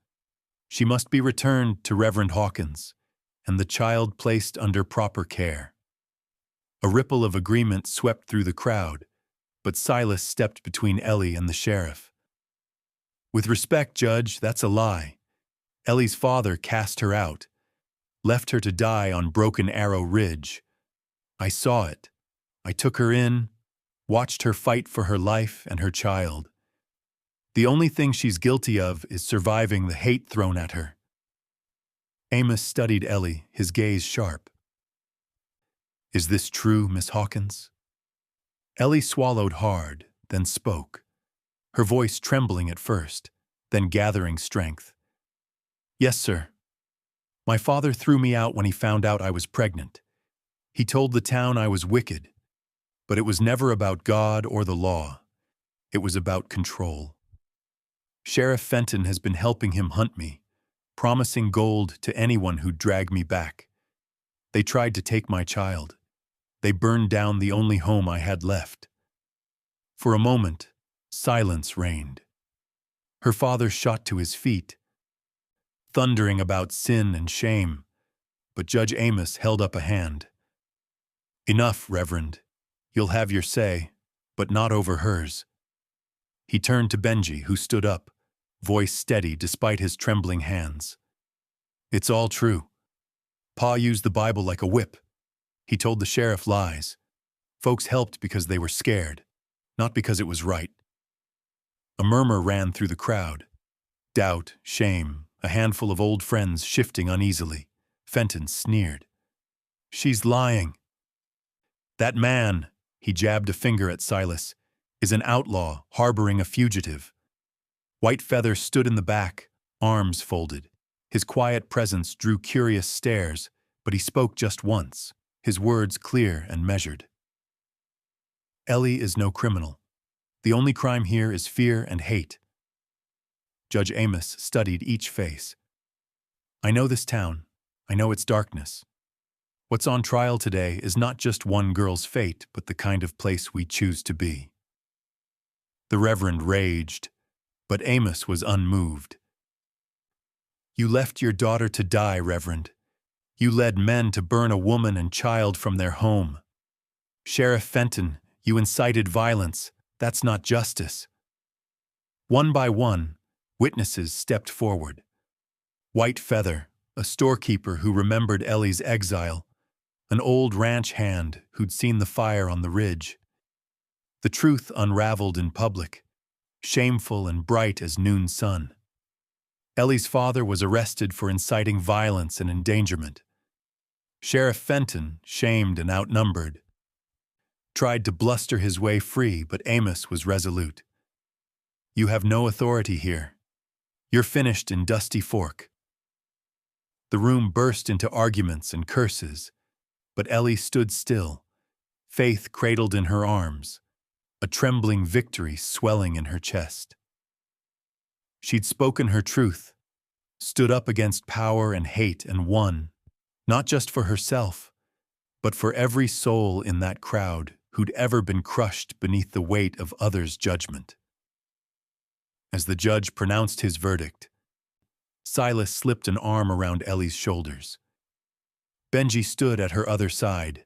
She must be returned to Reverend Hawkins, and the child placed under proper care." A ripple of agreement swept through the crowd, but Silas stepped between Ellie and the sheriff. "With respect, Judge, that's a lie. Ellie's father cast her out, left her to die on Broken Arrow Ridge. I saw it. I took her in, watched her fight for her life and her child. The only thing she's guilty of is surviving the hate thrown at her." Amos studied Ellie, his gaze sharp. "Is this true, Miss Hawkins?" Ellie swallowed hard, then spoke, her voice trembling at first, then gathering strength. "Yes, sir. My father threw me out when he found out I was pregnant. He told the town I was wicked, but it was never about God or the law. It was about control. Sheriff Fenton has been helping him hunt me, promising gold to anyone who'd drag me back. They tried to take my child. They burned down the only home I had left." For a moment, silence reigned. Her father shot to his feet, thundering about sin and shame, but Judge Amos held up a hand. "Enough, Reverend. You'll have your say, but not over hers." He turned to Benji, who stood up, voice steady despite his trembling hands. "It's all true. Pa used the Bible like a whip. He told the sheriff lies. Folks helped because they were scared, not because it was right." A murmur ran through the crowd. Doubt, shame, a handful of old friends shifting uneasily. Fenton sneered. "She's lying." "That man," he jabbed a finger at Silas, "is an outlaw harboring a fugitive." White Feather stood in the back, arms folded. His quiet presence drew curious stares, but he spoke just once. his words clear and measured. Ellie is no criminal. The only crime here is fear and hate. Judge Amos studied each face. I know this town. I know its darkness. What's on trial today is not just one girl's fate, but the kind of place we choose to be. The Reverend raged, but Amos was unmoved. You left your daughter to die, Reverend. You led men to burn a woman and child from their home. Sheriff Fenton, you incited violence. That's not justice. One by one, witnesses stepped forward. White Feather, a storekeeper who remembered Ellie's exile, an old ranch hand who'd seen the fire on the ridge. The truth unraveled in public, shameful and bright as noon sun. Ellie's father was arrested for inciting violence and endangerment. Sheriff Fenton, shamed and outnumbered, tried to bluster his way free, but Amos was resolute. You have no authority here. You're finished in Dusty Fork. The room burst into arguments and curses, but Ellie stood still, faith cradled in her arms, a trembling victory swelling in her chest. She'd spoken her truth, stood up against power and hate and won, not just for herself, but for every soul in that crowd who'd ever been crushed beneath the weight of others' judgment. As the judge pronounced his verdict, Silas slipped an arm around Ellie's shoulders. Benji stood at her other side,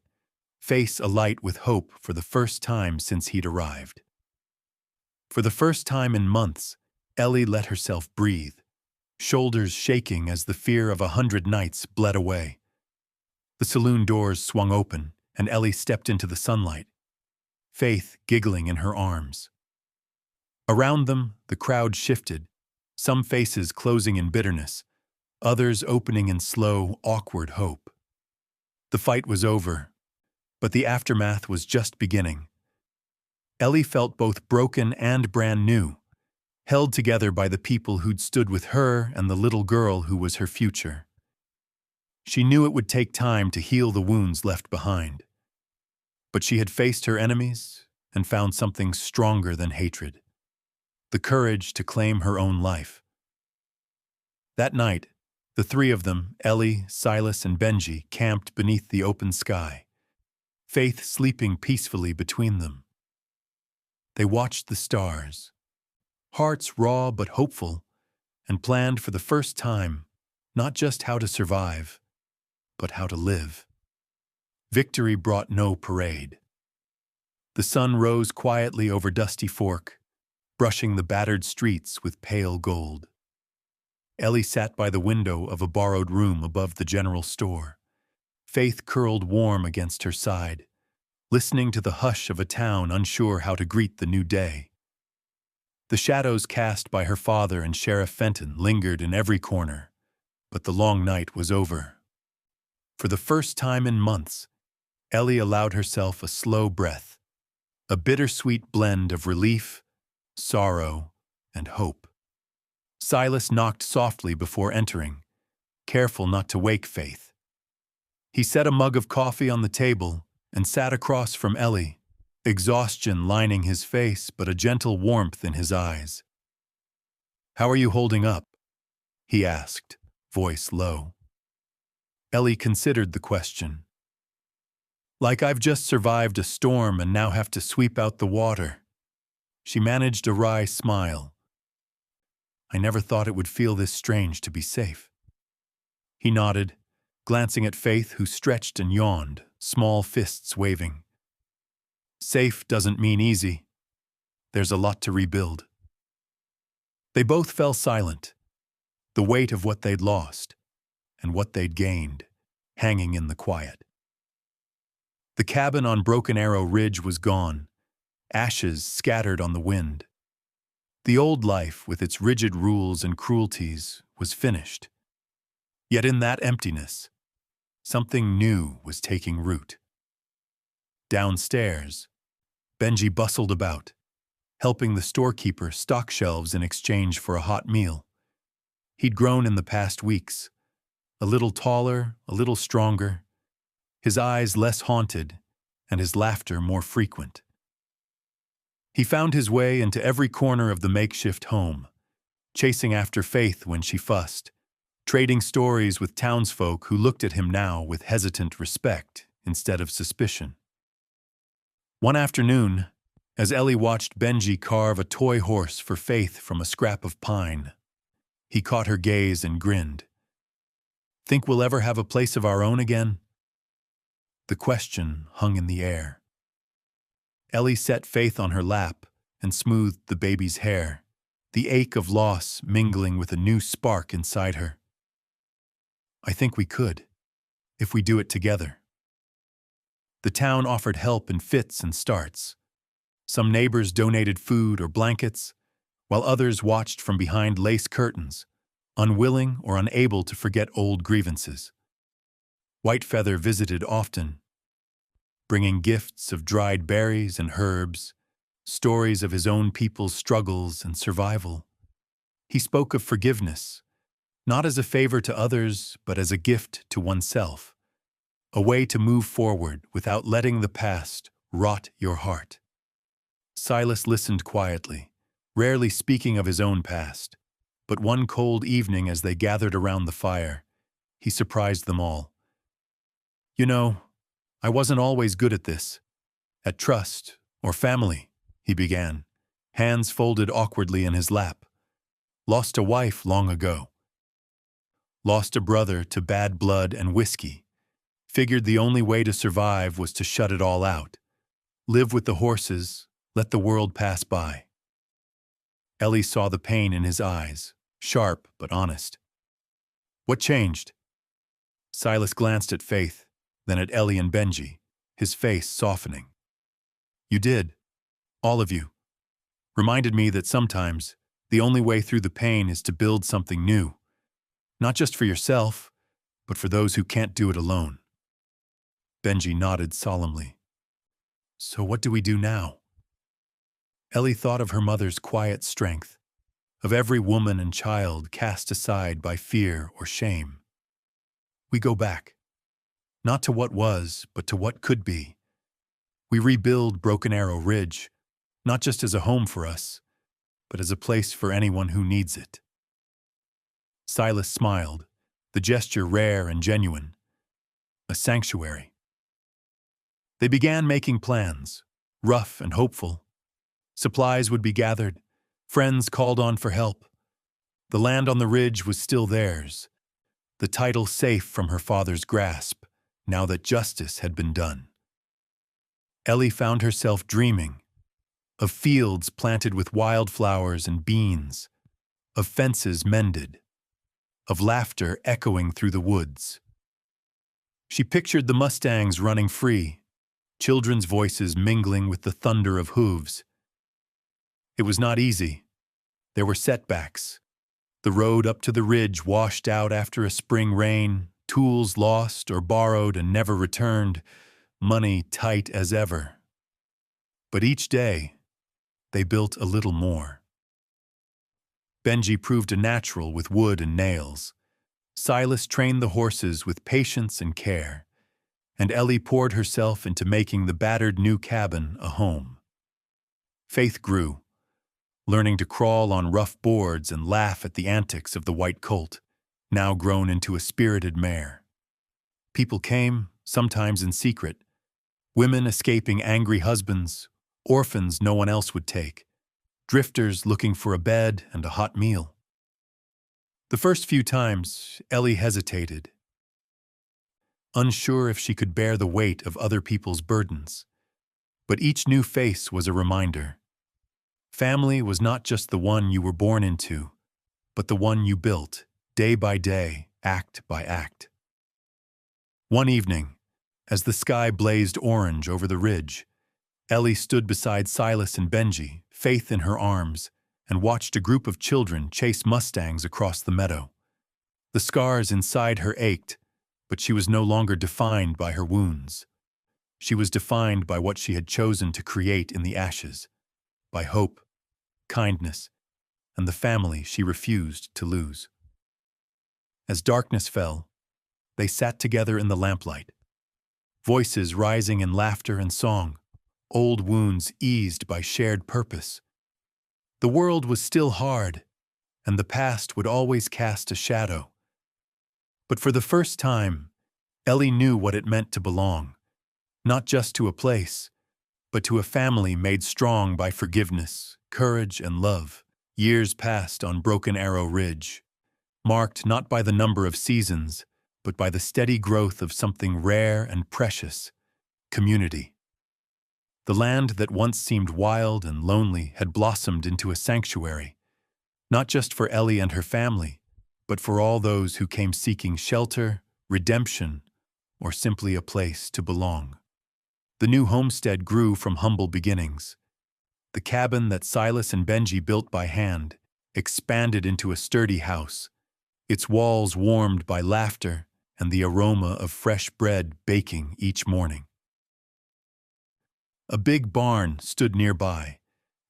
face alight with hope for the first time since he'd arrived. For the first time in months, Ellie let herself breathe, shoulders shaking as the fear of 100 nights bled away. The saloon doors swung open, and Ellie stepped into the sunlight, Faith giggling in her arms. Around them, the crowd shifted, some faces closing in bitterness, others opening in slow, awkward hope. The fight was over, but the aftermath was just beginning. Ellie felt both broken and brand new, held together by the people who'd stood with her and the little girl who was her future. She knew it would take time to heal the wounds left behind. But she had faced her enemies and found something stronger than hatred, the courage to claim her own life. That night, the three of them, Ellie, Silas, and Benji, camped beneath the open sky, Faith sleeping peacefully between them. They watched the stars, hearts raw but hopeful, and planned for the first time not just how to survive, but how to live. Victory brought no parade. The sun rose quietly over Dusty Fork, brushing the battered streets with pale gold. Ellie sat by the window of a borrowed room above the general store, Faith curled warm against her side, listening to the hush of a town unsure how to greet the new day. The shadows cast by her father and Sheriff Fenton lingered in every corner, but the long night was over. For the first time in months, Ellie allowed herself a slow breath, a bittersweet blend of relief, sorrow, and hope. Silas knocked softly before entering, careful not to wake Faith. He set a mug of coffee on the table and sat across from Ellie, exhaustion lining his face but a gentle warmth in his eyes. "How are you holding up?" he asked, voice low. Ellie considered the question. "Like I've just survived a storm and now have to sweep out the water." She managed a wry smile. "I never thought it would feel this strange to be safe." He nodded, glancing at Faith, who stretched and yawned, small fists waving. "Safe doesn't mean easy. There's a lot to rebuild." They both fell silent, the weight of what they'd lost and what they'd gained hanging in the quiet. The cabin on Broken Arrow Ridge was gone, ashes scattered on the wind. The old life, with its rigid rules and cruelties, was finished. Yet in that emptiness, something new was taking root. Downstairs, Benji bustled about, helping the storekeeper stock shelves in exchange for a hot meal. He'd grown in the past weeks, a little taller, a little stronger, his eyes less haunted and his laughter more frequent. He found his way into every corner of the makeshift home, chasing after Faith when she fussed, trading stories with townsfolk who looked at him now with hesitant respect instead of suspicion. One afternoon, as Ellie watched Benji carve a toy horse for Faith from a scrap of pine, he caught her gaze and grinned. "Think we'll ever have a place of our own again?" The question hung in the air. Ellie set Faith on her lap and smoothed the baby's hair, the ache of loss mingling with a new spark inside her. "I think we could, if we do it together." The town offered help in fits and starts. Some neighbors donated food or blankets, while others watched from behind lace curtains, unwilling or unable to forget old grievances. Whitefeather visited often, bringing gifts of dried berries and herbs, stories of his own people's struggles and survival. He spoke of forgiveness, not as a favor to others, but as a gift to oneself, a way to move forward without letting the past rot your heart. Silas listened quietly, rarely speaking of his own past, but one cold evening as they gathered around the fire, he surprised them all. "You know, I wasn't always good at this. At trust, or family," he began, hands folded awkwardly in his lap. "Lost a wife long ago. Lost a brother to bad blood and whiskey. Figured the only way to survive was to shut it all out. Live with the horses, let the world pass by." Ellie saw the pain in his eyes, sharp but honest. "What changed?" Silas glanced at Faith, then at Ellie and Benji, his face softening. "You did, all of you. Reminded me that sometimes the only way through the pain is to build something new. Not just for yourself, but for those who can't do it alone." Benji nodded solemnly. "So what do we do now?" Ellie thought of her mother's quiet strength, of every woman and child cast aside by fear or shame. "We go back. Not to what was, but to what could be. We rebuild Broken Arrow Ridge, not just as a home for us, but as a place for anyone who needs it." Silas smiled, the gesture rare and genuine. A sanctuary. They began making plans, rough and hopeful. Supplies would be gathered, friends called on for help. The land on the ridge was still theirs, the title safe from her father's grasp, now that justice had been done. Ellie found herself dreaming of fields planted with wildflowers and beans, of fences mended, of laughter echoing through the woods. She pictured the mustangs running free, children's voices mingling with the thunder of hooves. It was not easy. There were setbacks. The road up to the ridge washed out after a spring rain, tools lost or borrowed and never returned, money tight as ever. But each day, they built a little more. Benji proved a natural with wood and nails. Silas trained the horses with patience and care, and Ellie poured herself into making the battered new cabin a home. Faith grew, learning to crawl on rough boards and laugh at the antics of the white colt, now grown into a spirited mare. People came, sometimes in secret, women escaping angry husbands, orphans no one else would take, drifters looking for a bed and a hot meal. The first few times, Ellie hesitated, unsure if she could bear the weight of other people's burdens. But each new face was a reminder. Family was not just the one you were born into, but the one you built, day by day, act by act. One evening, as the sky blazed orange over the ridge, Ellie stood beside Silas and Benji, Faith in her arms, and watched a group of children chase mustangs across the meadow. The scars inside her ached, but she was no longer defined by her wounds. She was defined by what she had chosen to create in the ashes, by hope, kindness, and the family she refused to lose. As darkness fell, they sat together in the lamplight. voices rising in laughter and song, old wounds eased by shared purpose. The world was still hard, and the past would always cast a shadow. But for the first time, Ellie knew what it meant to belong, not just to a place, but to a family made strong by forgiveness, courage, and love. Years passed on Broken Arrow Ridge, marked not by the number of seasons, but by the steady growth of something rare and precious: community. The land that once seemed wild and lonely had blossomed into a sanctuary, not just for Ellie and her family, but for all those who came seeking shelter, redemption, or simply a place to belong. The new homestead grew from humble beginnings. The cabin that Silas and Benji built by hand expanded into a sturdy house, its walls warmed by laughter and the aroma of fresh bread baking each morning. A big barn stood nearby,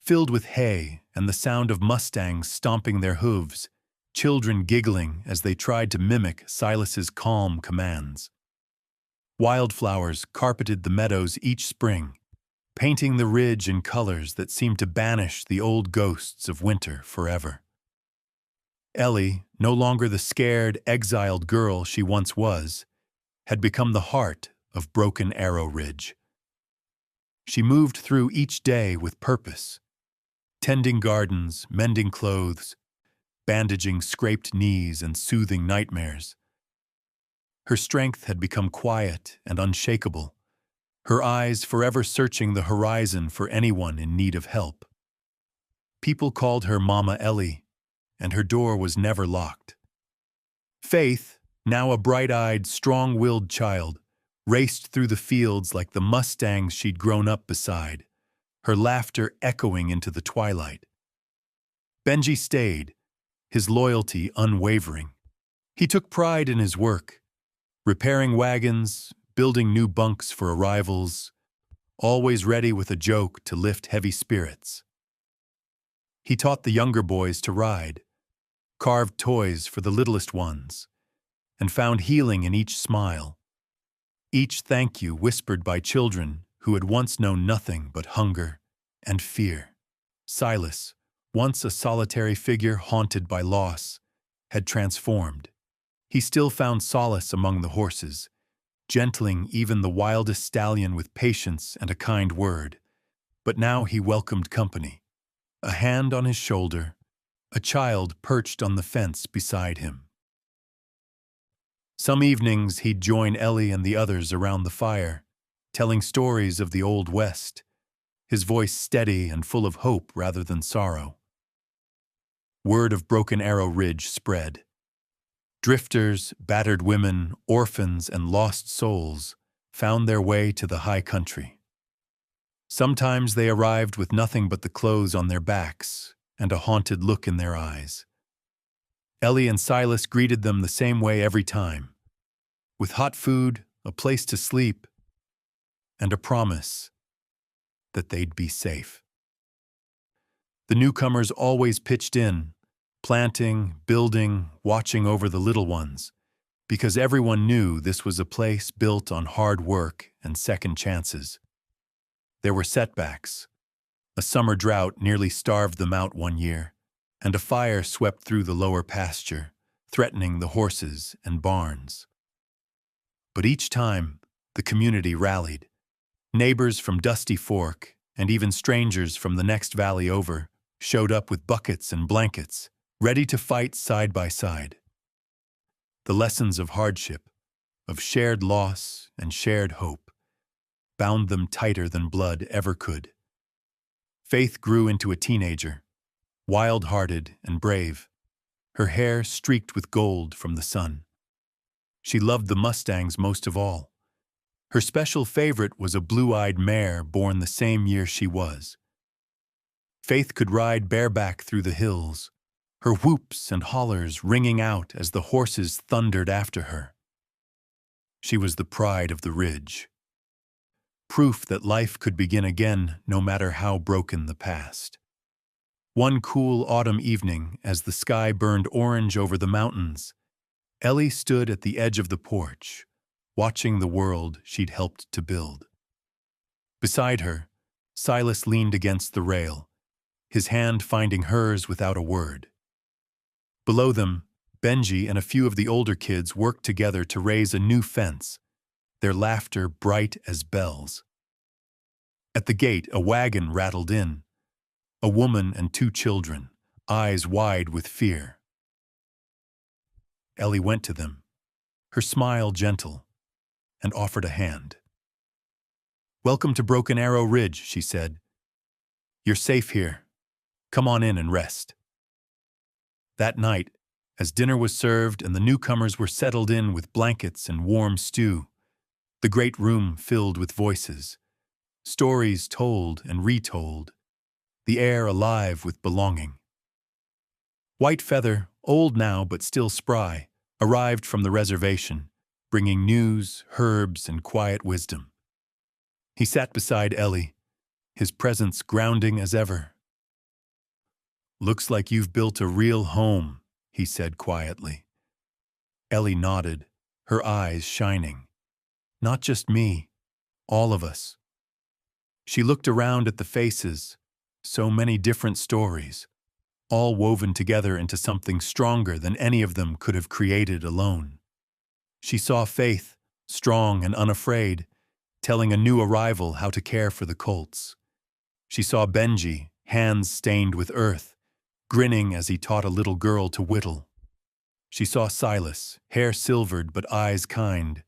filled with hay and the sound of mustangs stomping their hooves, children giggling as they tried to mimic Silas's calm commands. Wildflowers carpeted the meadows each spring, painting the ridge in colors that seemed to banish the old ghosts of winter forever. Ellie, no longer the scared, exiled girl she once was, had become the heart of Broken Arrow Ridge. She moved through each day with purpose, tending gardens, mending clothes, bandaging scraped knees and soothing nightmares. Her strength had become quiet and unshakable, her eyes forever searching the horizon for anyone in need of help. People called her Mama Ellie, and her door was never locked. Faith, now a bright-eyed, strong-willed child, raced through the fields like the mustangs she'd grown up beside, her laughter echoing into the twilight. Benji stayed, his loyalty unwavering. He took pride in his work, repairing wagons, building new bunks for arrivals, always ready with a joke to lift heavy spirits. He taught the younger boys to ride, carved toys for the littlest ones, and found healing in each smile, each thank you whispered by children who had once known nothing but hunger and fear. Silas, once a solitary figure haunted by loss, had transformed. He still found solace among the horses, gentling even the wildest stallion with patience and a kind word. But now he welcomed company, a hand on his shoulder, a child perched on the fence beside him. Some evenings he'd join Ellie and the others around the fire, telling stories of the Old West, his voice steady and full of hope rather than sorrow. Word of Broken Arrow Ridge spread. Drifters, battered women, orphans, and lost souls found their way to the high country. Sometimes they arrived with nothing but the clothes on their backs and a haunted look in their eyes. Ellie and Silas greeted them the same way every time, with hot food, a place to sleep, and a promise that they'd be safe. The newcomers always pitched in, planting, building, watching over the little ones, because everyone knew this was a place built on hard work and second chances. There were setbacks. A summer drought nearly starved them out one year, and a fire swept through the lower pasture, threatening the horses and barns. But each time, the community rallied. Neighbors from Dusty Fork, and even strangers from the next valley over, showed up with buckets and blankets, ready to fight side by side. The lessons of hardship, of shared loss and shared hope, bound them tighter than blood ever could. Faith grew into a teenager, wild-hearted and brave, her hair streaked with gold from the sun. She loved the mustangs most of all. Her special favorite was a blue-eyed mare born the same year she was. Faith could ride bareback through the hills, her whoops and hollers ringing out as the horses thundered after her. She was the pride of the ridge, proof that life could begin again no matter how broken the past. One cool autumn evening, as the sky burned orange over the mountains, Ellie stood at the edge of the porch, watching the world she'd helped to build. Beside her, Silas leaned against the rail, his hand finding hers without a word. Below them, Benji and a few of the older kids worked together to raise a new fence, their laughter bright as bells. At the gate, a wagon rattled in, a woman and two children, eyes wide with fear. Ellie went to them, her smile gentle, and offered a hand. "Welcome to Broken Arrow Ridge," she said. "You're safe here. Come on in and rest." That night, as dinner was served and the newcomers were settled in with blankets and warm stew, the great room filled with voices, stories told and retold, the air alive with belonging. White Feather, old now but still spry, arrived from the reservation, bringing news, herbs, and quiet wisdom. He sat beside Ellie, his presence grounding as ever. "Looks like you've built a real home," he said quietly. Ellie nodded, her eyes shining. "Not just me, all of us." She looked around at the faces, so many different stories, all woven together into something stronger than any of them could have created alone. She saw Faith, strong and unafraid, telling a new arrival how to care for the colts. She saw Benji, hands stained with earth, grinning as he taught a little girl to whittle. She saw Silas, hair silvered but eyes kind,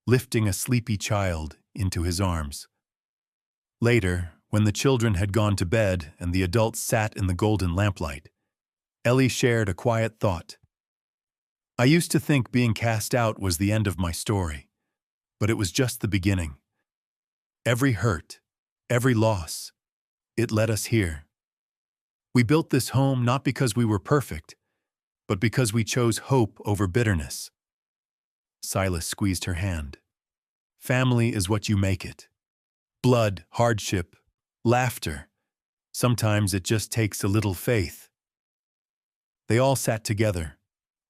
lifting a sleepy child into his arms. Later, when the children had gone to bed and the adults sat in the golden lamplight, Ellie shared a quiet thought. "I used to think being cast out was the end of my story, but it was just the beginning. Every hurt, every loss, it led us here. We built this home not because we were perfect, but because we chose hope over bitterness." Silas squeezed her hand. "Family is what you make it. Blood, hardship, laughter. Sometimes it just takes a little faith." They all sat together,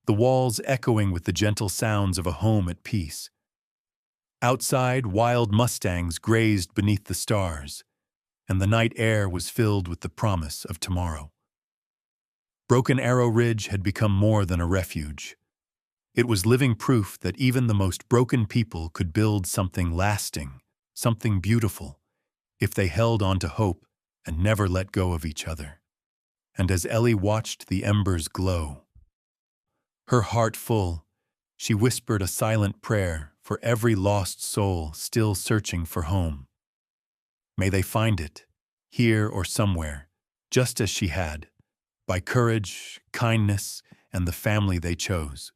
the walls echoing with the gentle sounds of a home at peace. Outside, wild mustangs grazed beneath the stars, and the night air was filled with the promise of tomorrow. Broken Arrow Ridge had become more than a refuge. It was living proof that even the most broken people could build something lasting, something beautiful, if they held on to hope and never let go of each other. And as Ellie watched the embers glow, her heart full, she whispered a silent prayer for every lost soul still searching for home. May they find it, here or somewhere, just as she had, by courage, kindness, and the family they chose.